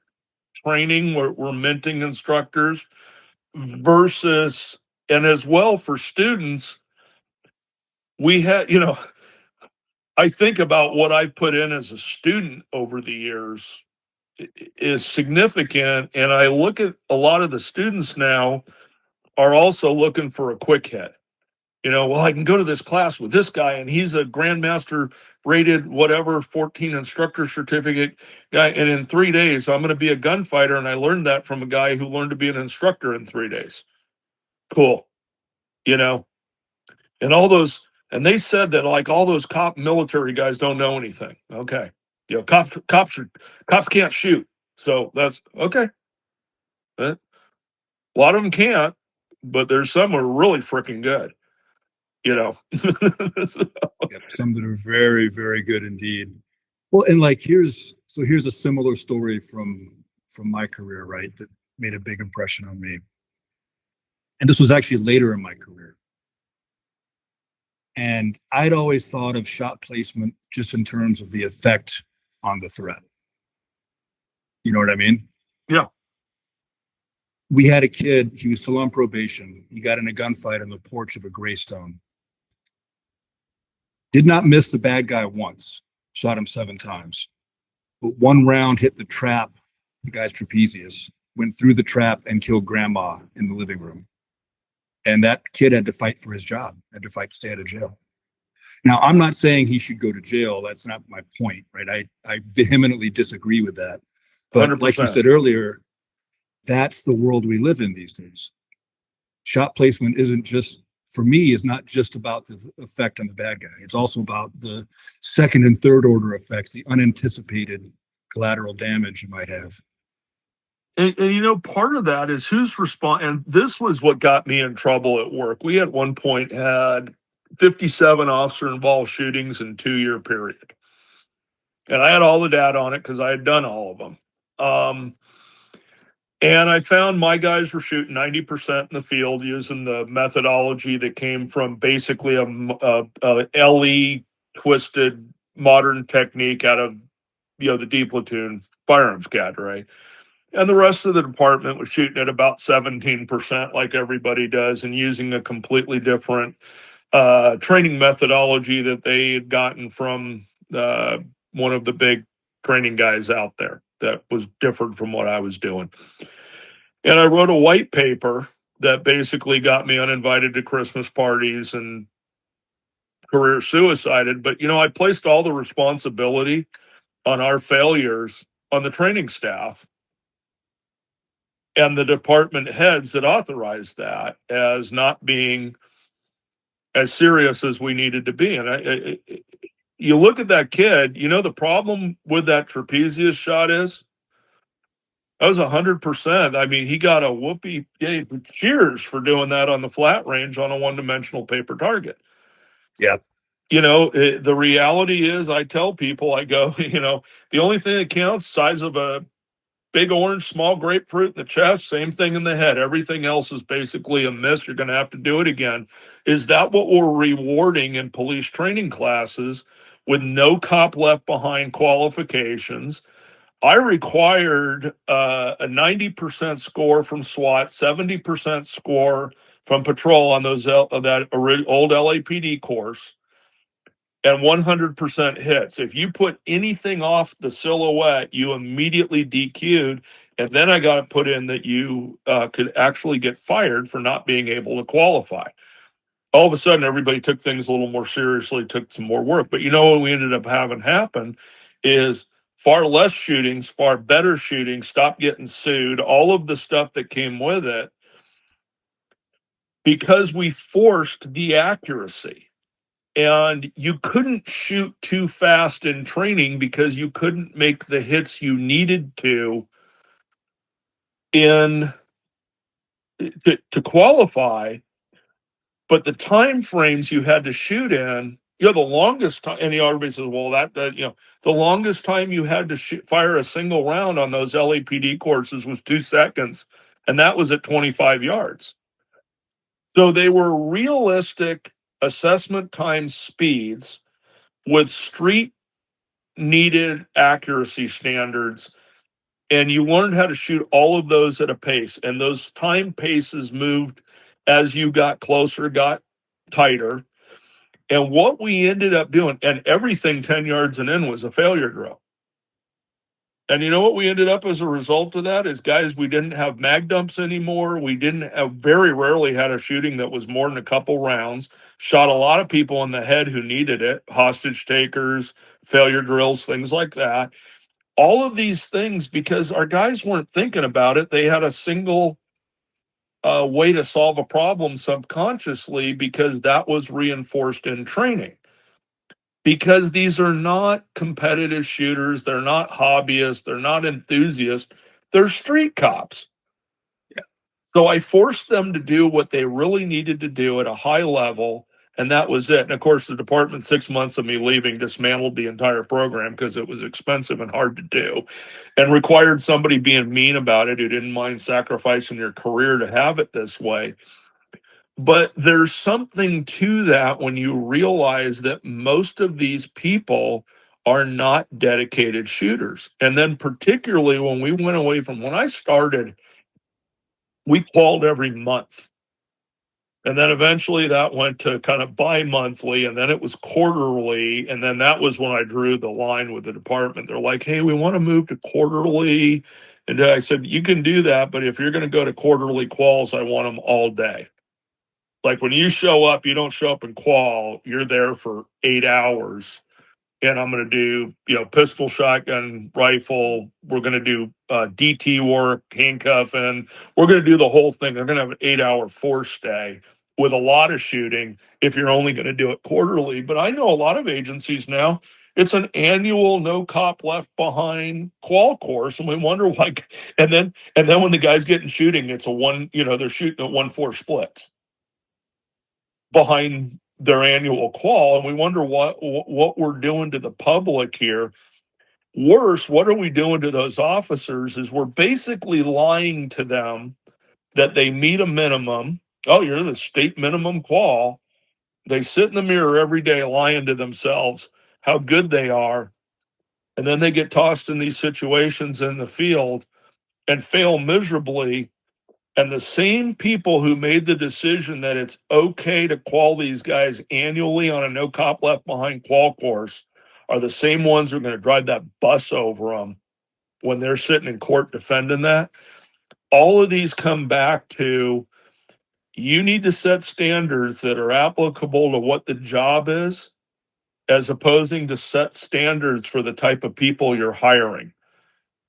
training. We're minting instructors versus, and as well for students, we had, I think about what I've put in as a student over the years is significant. And I look at a lot of the students now are also looking for a quick hit. Well, I can go to this class with this guy and he's a grandmaster rated whatever 14 instructor certificate guy. And in 3 days, I'm going to be a gunfighter. And I learned that from a guy who learned to be an instructor in 3 days. Cool. And all those, and they said that like all those cop military guys don't know anything. Okay. Cops can't shoot. So that's okay. A lot of them can't, but there's some who are really freaking good. Yep, some that are very, very good indeed. Well, and like here's a similar story from my career, right? That made a big impression on me. And this was actually later in my career. And I'd always thought of shot placement just in terms of the effect on the threat. You know what I mean? Yeah. We had a kid, he was still on probation. He got in a gunfight on the porch of a Greystone. Did not miss the bad guy once, shot him 7 times. But one round hit the trap, the guy's trapezius, went through the trap and killed grandma in the living room. And that kid had to fight for his job, had to fight to stay out of jail. Now, I'm not saying he should go to jail. That's not my point, right? I vehemently disagree with that. But 100%. Like you said earlier, that's the world we live in these days. Shot placement isn't just, for me, is not just about the effect on the bad guy. It's also about the second and third order effects, the unanticipated collateral damage you might have. And part of that is who's and this was what got me in trouble at work. We at one point had 57 officer involved shootings in 2-year period. And I had all the data on it because I had done all of them. And I found my guys were shooting 90% in the field using the methodology that came from basically a LE twisted modern technique out of the D platoon firearms cadre. And the rest of the department was shooting at about 17%, like everybody does, and using a completely different training methodology that they had gotten from one of the big training guys out there that was different from what I was doing. And I wrote a white paper that basically got me uninvited to Christmas parties and career suicided. But, I placed all the responsibility on our failures on the training staff and the department heads that authorized that as not being as serious as we needed to be. And you look at that kid, the problem with that trapezius shot is that was 100%. I mean, he got a whoopee. Yeah, cheers for doing that on the flat range on a one-dimensional paper target. Yeah. The reality is I tell people, I go, the only thing that counts, size of a big orange, small grapefruit in the chest, same thing in the head. Everything else is basically a miss. You're going to have to do it again. Is that what we're rewarding in police training classes with no cop left behind qualifications? I required a 90% score from SWAT, 70% score from patrol on that old LAPD course, and 100% hits. If you put anything off the silhouette, you immediately DQ'd. And then I got to put in that you could actually get fired for not being able to qualify. All of a sudden, everybody took things a little more seriously, took some more work. But what we ended up having happen is far less shootings, far better shootings, stop getting sued, all of the stuff that came with it, because we forced the accuracy. And you couldn't shoot too fast in training because you couldn't make the hits you needed to qualify. But the time frames you had to shoot in, the longest time, and everybody says, well, the longest time you had to fire a single round on those LAPD courses was 2 seconds, and that was at 25 yards. So they were realistic assessment time speeds with street needed accuracy standards, and you learned how to shoot all of those at a pace, and those time paces moved as you got closer, got tighter. And what we ended up doing, and everything 10 yards and in was a failure drill. And you know what we ended up as a result of that is, guys, we didn't have mag dumps anymore. We didn't have, very rarely had a shooting that was more than a couple rounds. Shot a lot of people in the head who needed it, hostage takers, failure drills, things like that. All of these things, because our guys weren't thinking about it. They had a single way to solve a problem subconsciously because that was reinforced in training. Because these are not competitive shooters, they're not hobbyists, they're not enthusiasts, they're street cops. Yeah. So I forced them to do what they really needed to do at a high level, and that was it. And of course, the department, 6 months of me leaving, dismantled the entire program because it was expensive and hard to do, and required somebody being mean about it who didn't mind sacrificing your career to have it this way. But there's something to that when you realize that most of these people are not dedicated shooters. And then, particularly when we went away from when I started, we qualled every month. And then eventually that went to kind of bi-monthly, and then it was quarterly. And then that was when I drew the line with the department. They're like, hey, we want to move to quarterly. And I said, you can do that, but if you're going to go to quarterly quals, I want them all day. Like when you show up, you don't show up in qual, you're there for 8 hours. And I'm going to do, pistol, shotgun, rifle. We're going to do DT work, handcuffing. We're going to do the whole thing. They're going to have an 8 hour force day with a lot of shooting if you're only going to do it quarterly. But I know a lot of agencies now, it's an annual no cop left behind qual course. And we wonder why. And then when the guy's getting shooting, it's a one, they're shooting at 1-4 splits behind their annual qual, and we wonder what we're doing to the public here. Worse, what are we doing to those officers is we're basically lying to them that they meet a minimum. Oh, you're the state minimum qual. They sit in the mirror every day lying to themselves how good they are, and then they get tossed in these situations in the field and fail miserably. And the same people who made the decision that it's okay to qual these guys annually on a no cop left behind qual course are the same ones who are going to drive that bus over them when they're sitting in court defending that. All of these come back to, you need to set standards that are applicable to what the job is, as opposing to set standards for the type of people you're hiring.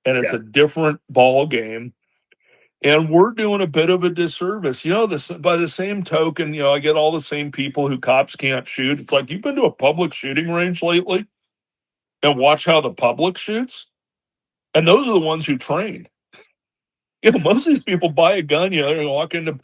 And it's Yeah. a different ball game. And we're doing a bit of a disservice. This, by the same token, I get all the same people who cops can't shoot. It's like, you've been to a public shooting range lately and watch how the public shoots. And those are the ones who train. Most of these people buy a gun, they're going to walk into,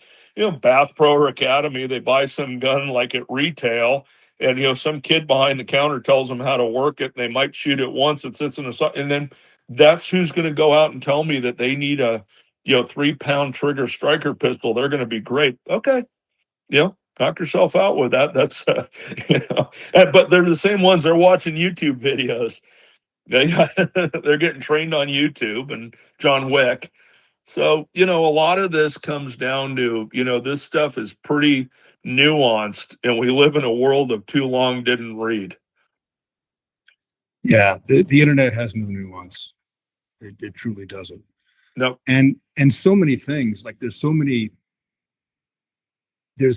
Bath Pro or Academy. They buy some gun like at retail. And, some kid behind the counter tells them how to work it. And they might shoot it once. It sits in a, and then that's who's going to go out and tell me that they need a, 3-pound trigger striker pistol. They're going to be great. Okay. Knock yourself out with that. That's, but they're the same ones. They're watching YouTube videos. They're getting trained on YouTube and John Wick. So, a lot of this comes down to, this stuff is pretty nuanced, and we live in a world of too long didn't read. Yeah, the internet has no nuance. It truly doesn't. No. And so many things, like there's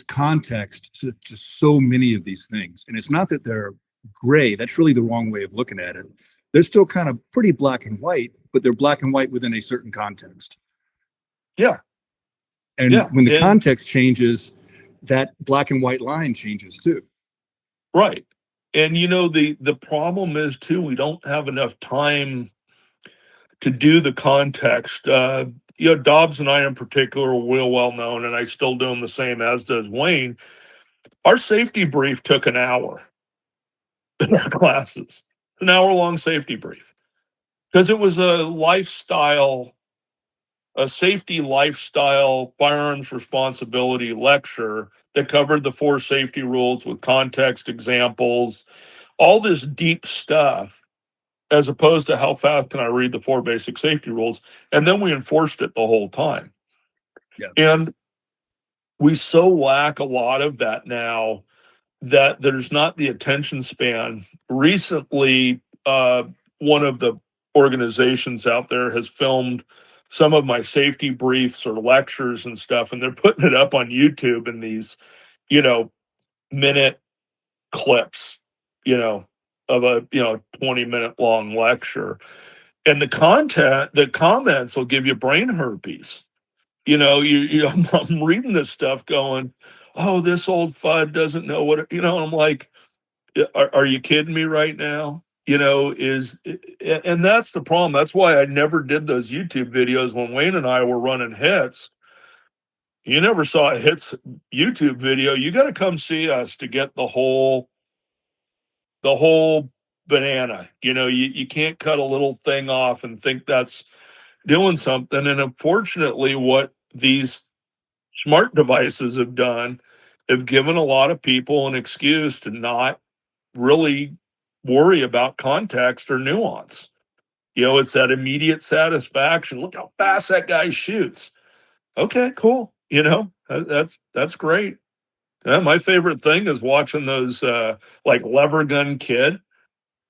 context to so many of these things. And it's not that they're gray. That's really the wrong way of looking at it. They're still kind of pretty black and white, but they're black and white within a certain context. Yeah. And when the context changes, that black and white line changes too. Right. And the problem is too, we don't have enough time to do the context. Dobbs and I in particular are real well known, and I still do them the same, as does Wayne. Our safety brief took an hour in our classes. An hour-long safety brief. Because it was a safety lifestyle, firearms responsibility lecture that covered the 4 safety rules with context, examples, all this deep stuff, as opposed to how fast can I read the 4 basic safety rules. And then we enforced it the whole time. Yeah. And we so lack a lot of that now that there's not the attention span. Recently, one of the organizations out there has filmed some of my safety briefs or lectures and stuff, and they're putting it up on YouTube in these, you know, minute clips, you know, of a 20-minute long lecture. And the comments will give you brain herpes. I'm reading this stuff going, oh, this old FUD doesn't know what, I'm like, are you kidding me right now? And that's the problem. That's why I never did those YouTube videos when Wayne and I were running hits. You never saw a hits YouTube video. You got to come see us to get the whole banana. You can't cut a little thing off and think that's doing something. And unfortunately, what these smart devices have done have given a lot of people an excuse to not really worry about context or nuance. It's that immediate satisfaction. Look how fast that guy shoots. Okay, cool. That's great. My favorite thing is watching those like lever gun kid.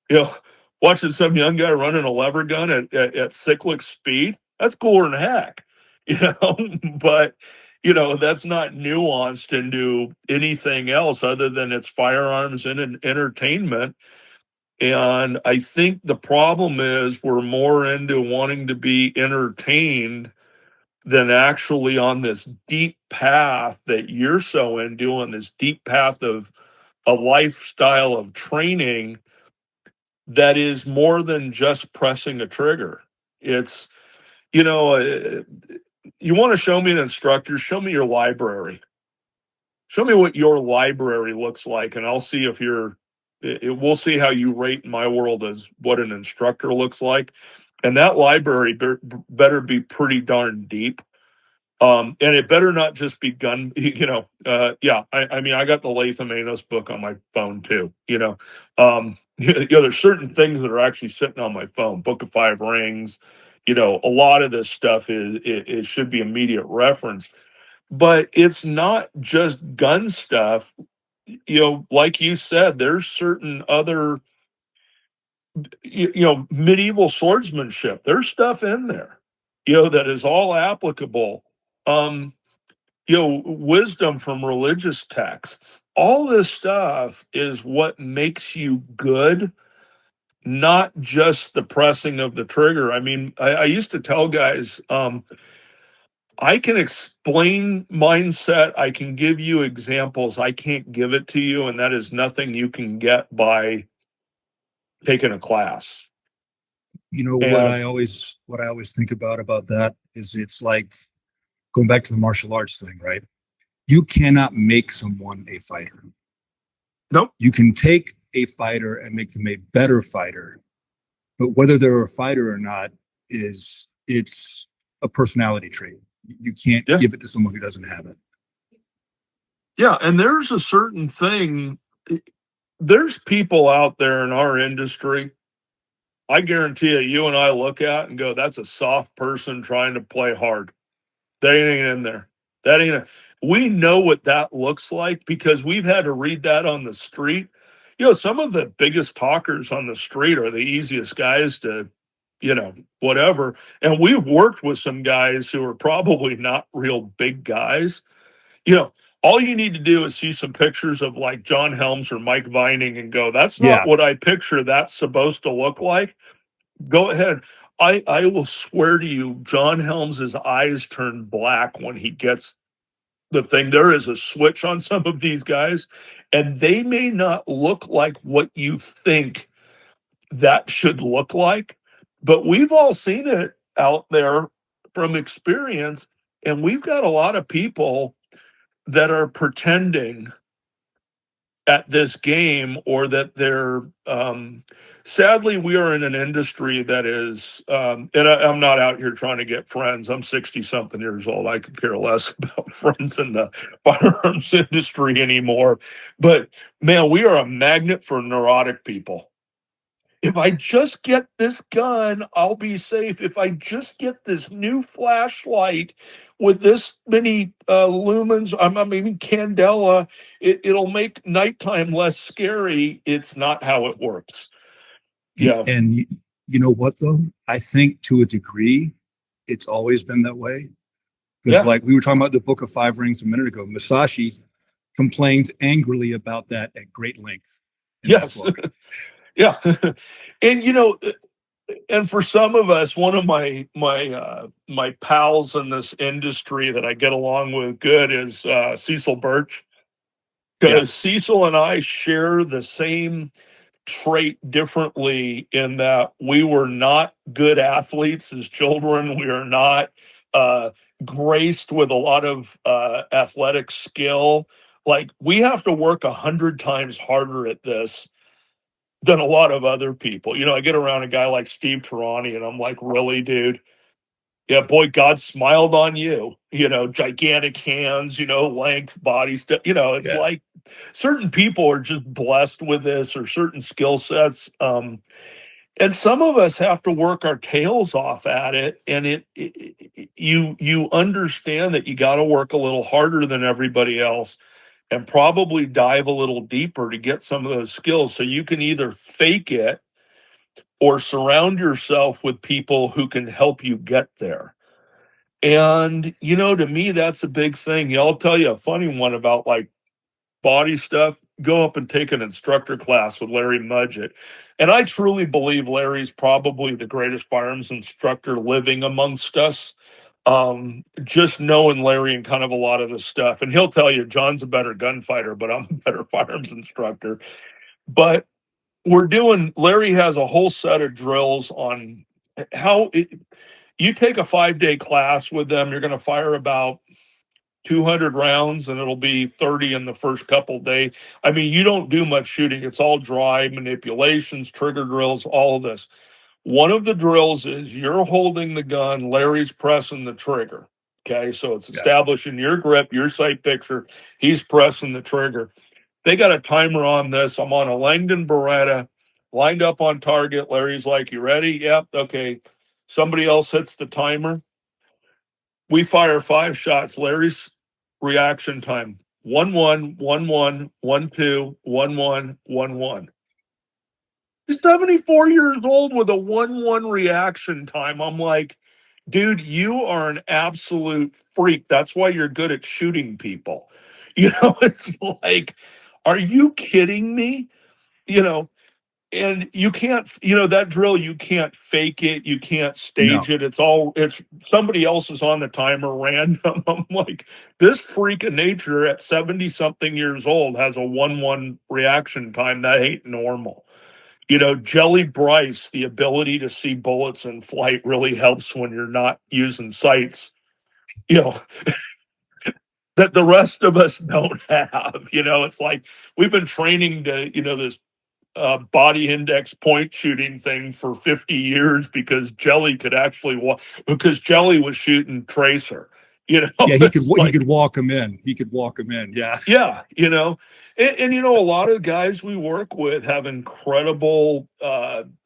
You know, watching some young guy running a lever gun at cyclic speed. That's cooler than heck. But that's not nuanced into anything else other than it's firearms and entertainment. And I think the problem is we're more into wanting to be entertained than actually on this deep path that you're so into, on this deep path of a lifestyle of training that is more than just pressing a trigger. It's, you want to show me an instructor, show me your library. Show me what your library looks like, and I'll see if we'll see how you rate in my world as what an instructor looks like. And that library better be pretty darn deep. And it better not just be gun, I mean, I got the Latham Anos book on my phone too, there's certain things that are actually sitting on my phone, Book of Five Rings, a lot of this stuff it should be immediate reference, but it's not just gun stuff. Like you said, there's certain other, medieval swordsmanship. There's stuff in there, that is all applicable. Wisdom from religious texts. All this stuff is what makes you good, not just the pressing of the trigger. I mean, I used to tell guys, I can explain mindset. I can give you examples. I can't give it to you. And that is nothing you can get by taking a class. What I always think about that is it's like going back to the martial arts thing, right? You cannot make someone a fighter. Nope. You can take a fighter and make them a better fighter, but whether they're a fighter or not it's a personality trait. You can't give it to someone who doesn't have it. Yeah, and there's a certain thing. There's people out there in our industry, I guarantee you and I look at and go, that's a soft person trying to play hard. That ain't in there. We know what that looks like because we've had to read that on the street. Some of the biggest talkers on the street are the easiest guys to, whatever. And we've worked with some guys who are probably not real big guys. All you need to do is see some pictures of like John Helms or Mike Vining and go, that's not what I picture that's supposed to look like. Go ahead. I will swear to you, John Helms's eyes turn black when he gets the thing. There is a switch on some of these guys, and they may not look like what you think that should look like, but we've all seen it out there from experience, and we've got a lot of people that are pretending at this game, or that they're sadly we are in an industry that is and I'm not out here trying to get friends. I'm 60 something years old. I could care less about friends in the firearms industry anymore, but man, we are a magnet for neurotic people. if I just get this gun, I'll be safe. If I just get this new flashlight with this many lumens, I mean candela, it'll make nighttime less scary. It's not how it works. Yeah. And you know what, though? I think to a degree, it's always been that way. Because Yeah. like we were talking about the Book of Five Rings a minute ago, Musashi complained angrily about that at great length in that Yes. book. Yeah. And and for some of us, one of my pals in this industry that I get along with good is Cecil Birch, Yeah. because Cecil and I share the same trait differently in that we were not good athletes as children. We are not uh, graced with a lot of athletic skill. Like we have to work 100 times harder at this than a lot of other people. I get around a guy like Steve Tarani and I'm like, really, dude? Yeah, boy, God smiled on you. Gigantic hands, length, body stuff. It's Yeah. like certain people are just blessed with this or certain skill sets. And some of us have to work our tails off at it. And you understand that you got to work a little harder than everybody else and probably dive a little deeper to get some of those skills. So you can either fake it or surround yourself with people who can help you get there. And, to me, that's a big thing. Yeah, I'll tell you a funny one about like body stuff. Go up and take an instructor class with Larry Mudgett. And I truly believe Larry's probably the greatest firearms instructor living amongst us. Just knowing Larry and kind of a lot of this stuff. And he'll tell you, John's a better gunfighter, but I'm a better firearms instructor. But Larry has a whole set of drills on how you take a 5-day class with them, you're going to fire about 200 rounds and it'll be 30 in the first couple days. I mean, you don't do much shooting. It's all dry manipulations, trigger drills, all of this. One of the drills is you're holding the gun, Larry's pressing the trigger. Okay, so it's establishing your grip, your sight picture. He's pressing the trigger. They got a timer on this. I'm on a Langdon Beretta, lined up on target. Larry's like, "You ready?" "Yep." "Okay." Somebody else hits the timer. We fire 5 shots. Larry's reaction time: 1-1, 1-1, 1-2, 1-1, 1-1. He's 74 years old with a 1-1 reaction time. I'm like, dude, you are an absolute freak. That's why you're good at shooting people. It's like, are you kidding me? You know, and you can't, that drill, you can't fake it. You can't No. stage it. It's somebody else is on the timer random. I'm like, this freak of nature at 70 something years old has a 1-1 reaction time. That ain't normal. Jelly Bryce, the ability to see bullets in flight really helps when you're not using sights, you know, that the rest of us don't have. It's like we've been training to, this body index point shooting thing for 50 years because Jelly could actually because Jelly was shooting tracer. Yeah, It's he like, could walk him in. He could walk him in. Yeah. yeah, and a lot of guys we work with have incredible,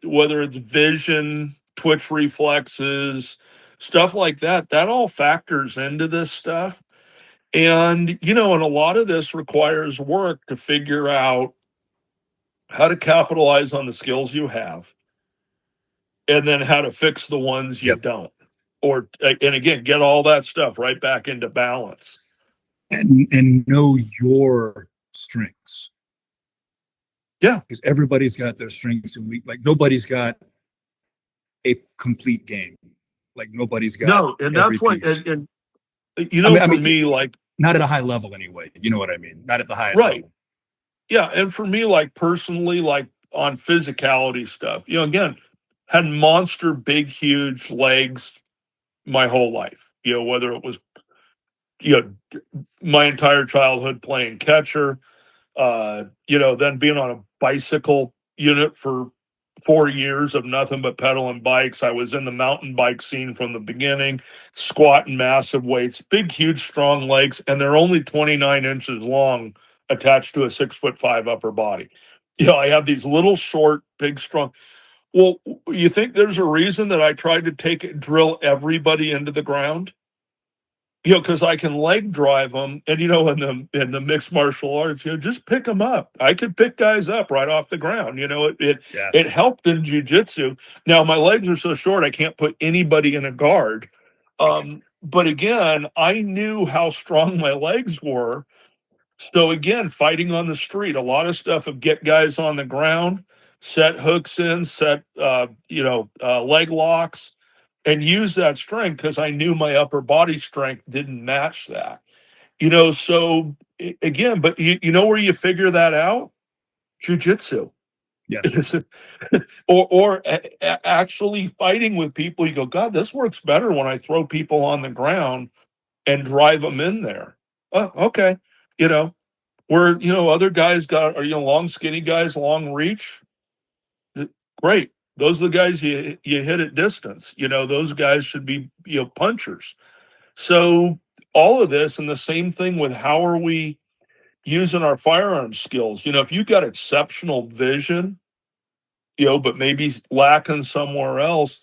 whether it's vision, twitch reflexes, stuff like that. That all factors into this stuff. And, and a lot of this requires work to figure out how to capitalize on the skills you have and then how to fix the ones you Yep. don't. And again, get all that stuff right back into balance. And know your strengths. Yeah. Because everybody's got their strengths and weak. Like nobody's got a complete game. Like nobody's got No, and that's what, and for me, like, not at a high level anyway. You know what I mean? Not at the highest right. level. Yeah. And for me, like personally, like on physicality stuff, again, had monster, big, huge legs my whole life, whether it was, my entire childhood playing catcher, then being on a bicycle unit for 4 years of nothing but pedaling bikes. I was in the mountain bike scene from the beginning, squatting massive weights, big, huge, strong legs, and they're only 29 inches long attached to a 6'5" upper body. I have these little short, big, strong. Well, you think there's a reason that I tried to drill everybody into the ground? Because I can leg drive them, and in the mixed martial arts, just pick them up. I could pick guys up right off the ground. Yeah. It helped in jujitsu. Now my legs are so short, I can't put anybody in a guard. But again, I knew how strong my legs were. So again, fighting on the street, a lot of stuff of get guys on the ground, set hooks in, set leg locks, and use that strength because I knew my upper body strength didn't match that. So again, but you know where you figure that out? Jiu-jitsu. Yeah. or actually fighting with people. You go, God, this works better when I throw people on the ground and drive them in there. Oh, okay. Where other guys are long skinny guys, long reach. Great. Those are the guys you hit at distance. Those guys should be punchers. So all of this, and the same thing with how are we using our firearms skills. If you've got exceptional vision, but maybe lacking somewhere else.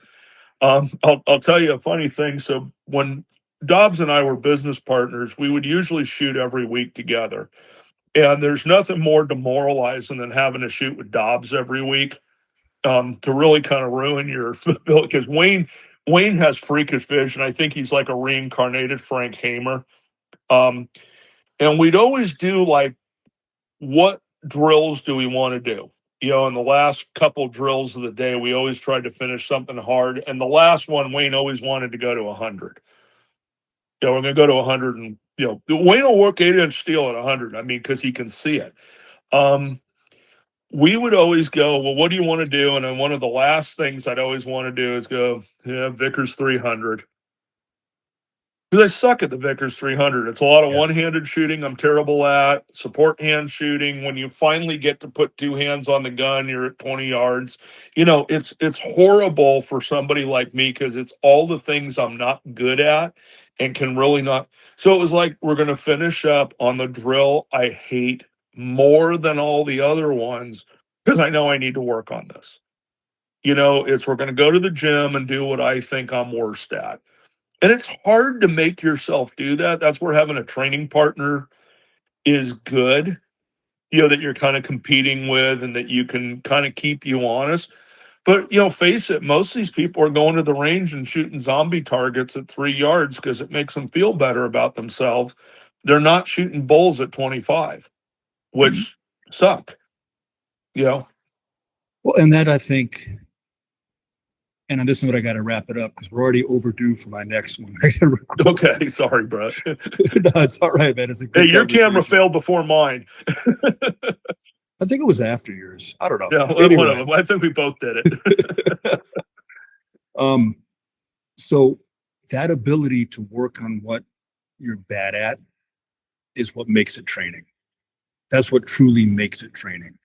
I'll tell you a funny thing. So when Dobbs and I were business partners, we would usually shoot every week together. And there's nothing more demoralizing than having to shoot with Dobbs every week, to really kind of ruin your because Wayne has freakish vision. I think he's like a reincarnated Frank Hamer. And we'd always do like, what drills do we want to do? In the last couple drills of the day, we always tried to finish something hard. And the last one, Wayne always wanted to go to 100. We're going to go to 100, and Wayne will work 8-inch steel at 100. I mean, because he can see it. We would always go, well, what do you want to do? And then one of the last things I'd always want to do is go, Vickers 300. Because I suck at the Vickers 300. It's a lot of one-handed shooting I'm terrible at. Support hand shooting. When you finally get to put two hands on the gun, you're at 20 yards. It's horrible for somebody like me because it's all the things I'm not good at and can really not. So it was like, we're going to finish up on the drill I hate more than all the other ones because I know I need to work on this. We're going to go to the gym and do what I think I'm worst at. And it's hard to make yourself do that. That's where having a training partner is good, that you're kind of competing with and that you can kind of keep you honest. But, face it, most of these people are going to the range and shooting zombie targets at 3 yards because it makes them feel better about themselves. They're not shooting bulls at 25, which suck. Well, and that I think, and this is what I got to wrap it up because we're already overdue for my next one. Okay, sorry, bro. No, it's all right, man. It's a good Hey, your camera failed before mine. I think it was after yours. I don't know. Yeah, anyway. I think we both did it. So that ability to work on what you're bad at is what makes it training. That's what truly makes it training.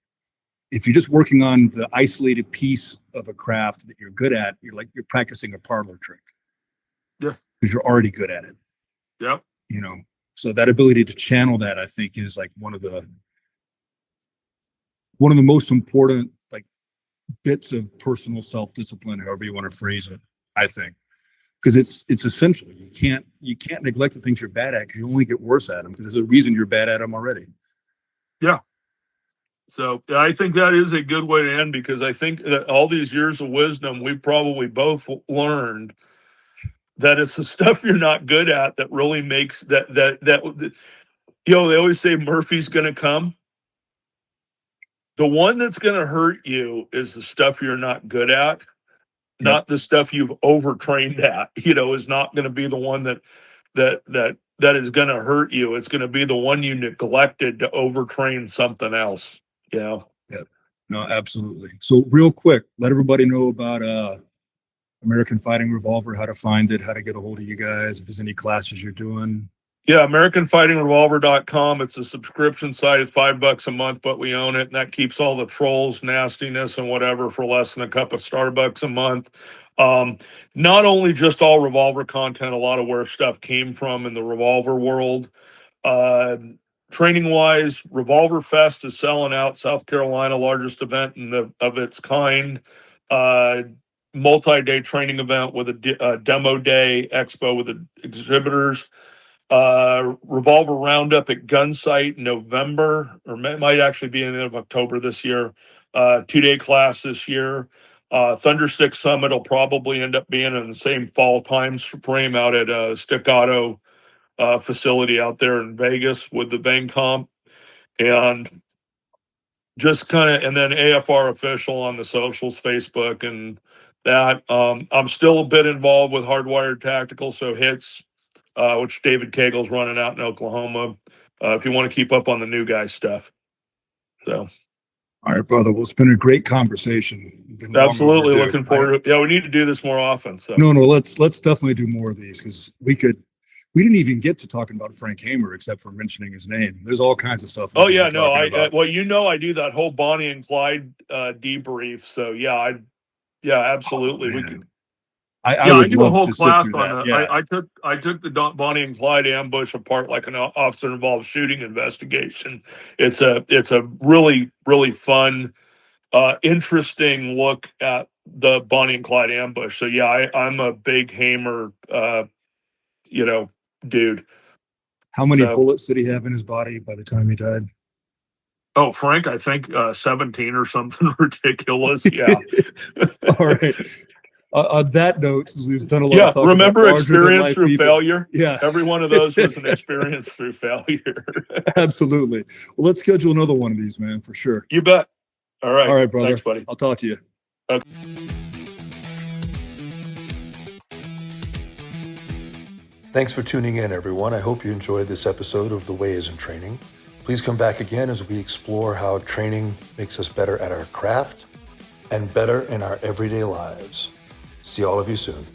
If you're just working on the isolated piece of a craft that you're good at, you're practicing a parlor trick. Yeah. Because you're already good at it. Yeah. So that ability to channel that, I think, is like one of the most important bits of personal self-discipline, however you want to phrase it, I think. Because it's essential. You can't neglect the things you're bad at because you only get worse at them because there's a reason you're bad at them already. Yeah. So I think that is a good way to end because I think that all these years of wisdom, we probably both learned that it's the stuff you're not good at that really makes that they always say Murphy's going to come. The one that's going to hurt you is the stuff you're not good at, not the stuff you've overtrained at. Is not going to be the one that is going to hurt you. It's going to be the one you neglected to overtrain something else. Yeah. No, absolutely. So real quick, let everybody know about American Fighting Revolver, how to find it, how to get a hold of you guys, if there's any classes you're doing. Yeah, AmericanFightingRevolver.com. It's a subscription site. It's $5 a month, but we own it, and that keeps all the trolls, nastiness, and whatever for less than a cup of Starbucks a month. Not only just all revolver content, a lot of where stuff came from in the revolver world. Training wise, Revolver Fest is selling out. South Carolina, largest event of its kind. multi-day training event with a demo day expo with the exhibitors. Revolver roundup at Gunsight in November, or might actually be in the end of October this year. 2-day class this year. Thunderstick Summit will probably end up being in the same fall time frame out at a Staccato facility out there in Vegas with the Vang Comp. And just kind of, and then AFR official on the socials, Facebook, and that. I'm still a bit involved with Hardwired Tactical, so hits, which David Cagle's running out in Oklahoma. If you want to keep up on the new guy stuff. So, all right, brother. Well, it's been a great conversation. Been long absolutely overdue. looking forward to. Yeah, we need to do this more often. So no, let's definitely do more of these, because we didn't even get to talking about Frank Hamer except for mentioning his name. There's all kinds of stuff. Oh yeah, no, I do that whole Bonnie and Clyde debrief. So yeah, absolutely. Oh, we can. I would do a whole class on that. Yeah. I took the Bonnie and Clyde ambush apart like an officer involved shooting investigation. It's a really, really fun, interesting look at the Bonnie and Clyde ambush. So yeah, I'm a big Hamer, dude. How many bullets did he have in his body by the time he died? Oh, Frank, I think 17 or something ridiculous. Yeah. All right. On that note, since we've done a lot of talking remember about experience through people, failure? Yeah. Every one of those was an experience through failure. Absolutely. Well, let's schedule another one of these, man, for sure. You bet. All right, brother. Thanks, buddy. I'll talk to you. Okay. Thanks for tuning in, everyone. I hope you enjoyed this episode of The Way is in Training. Please come back again as we explore how training makes us better at our craft and better in our everyday lives. See all of you soon.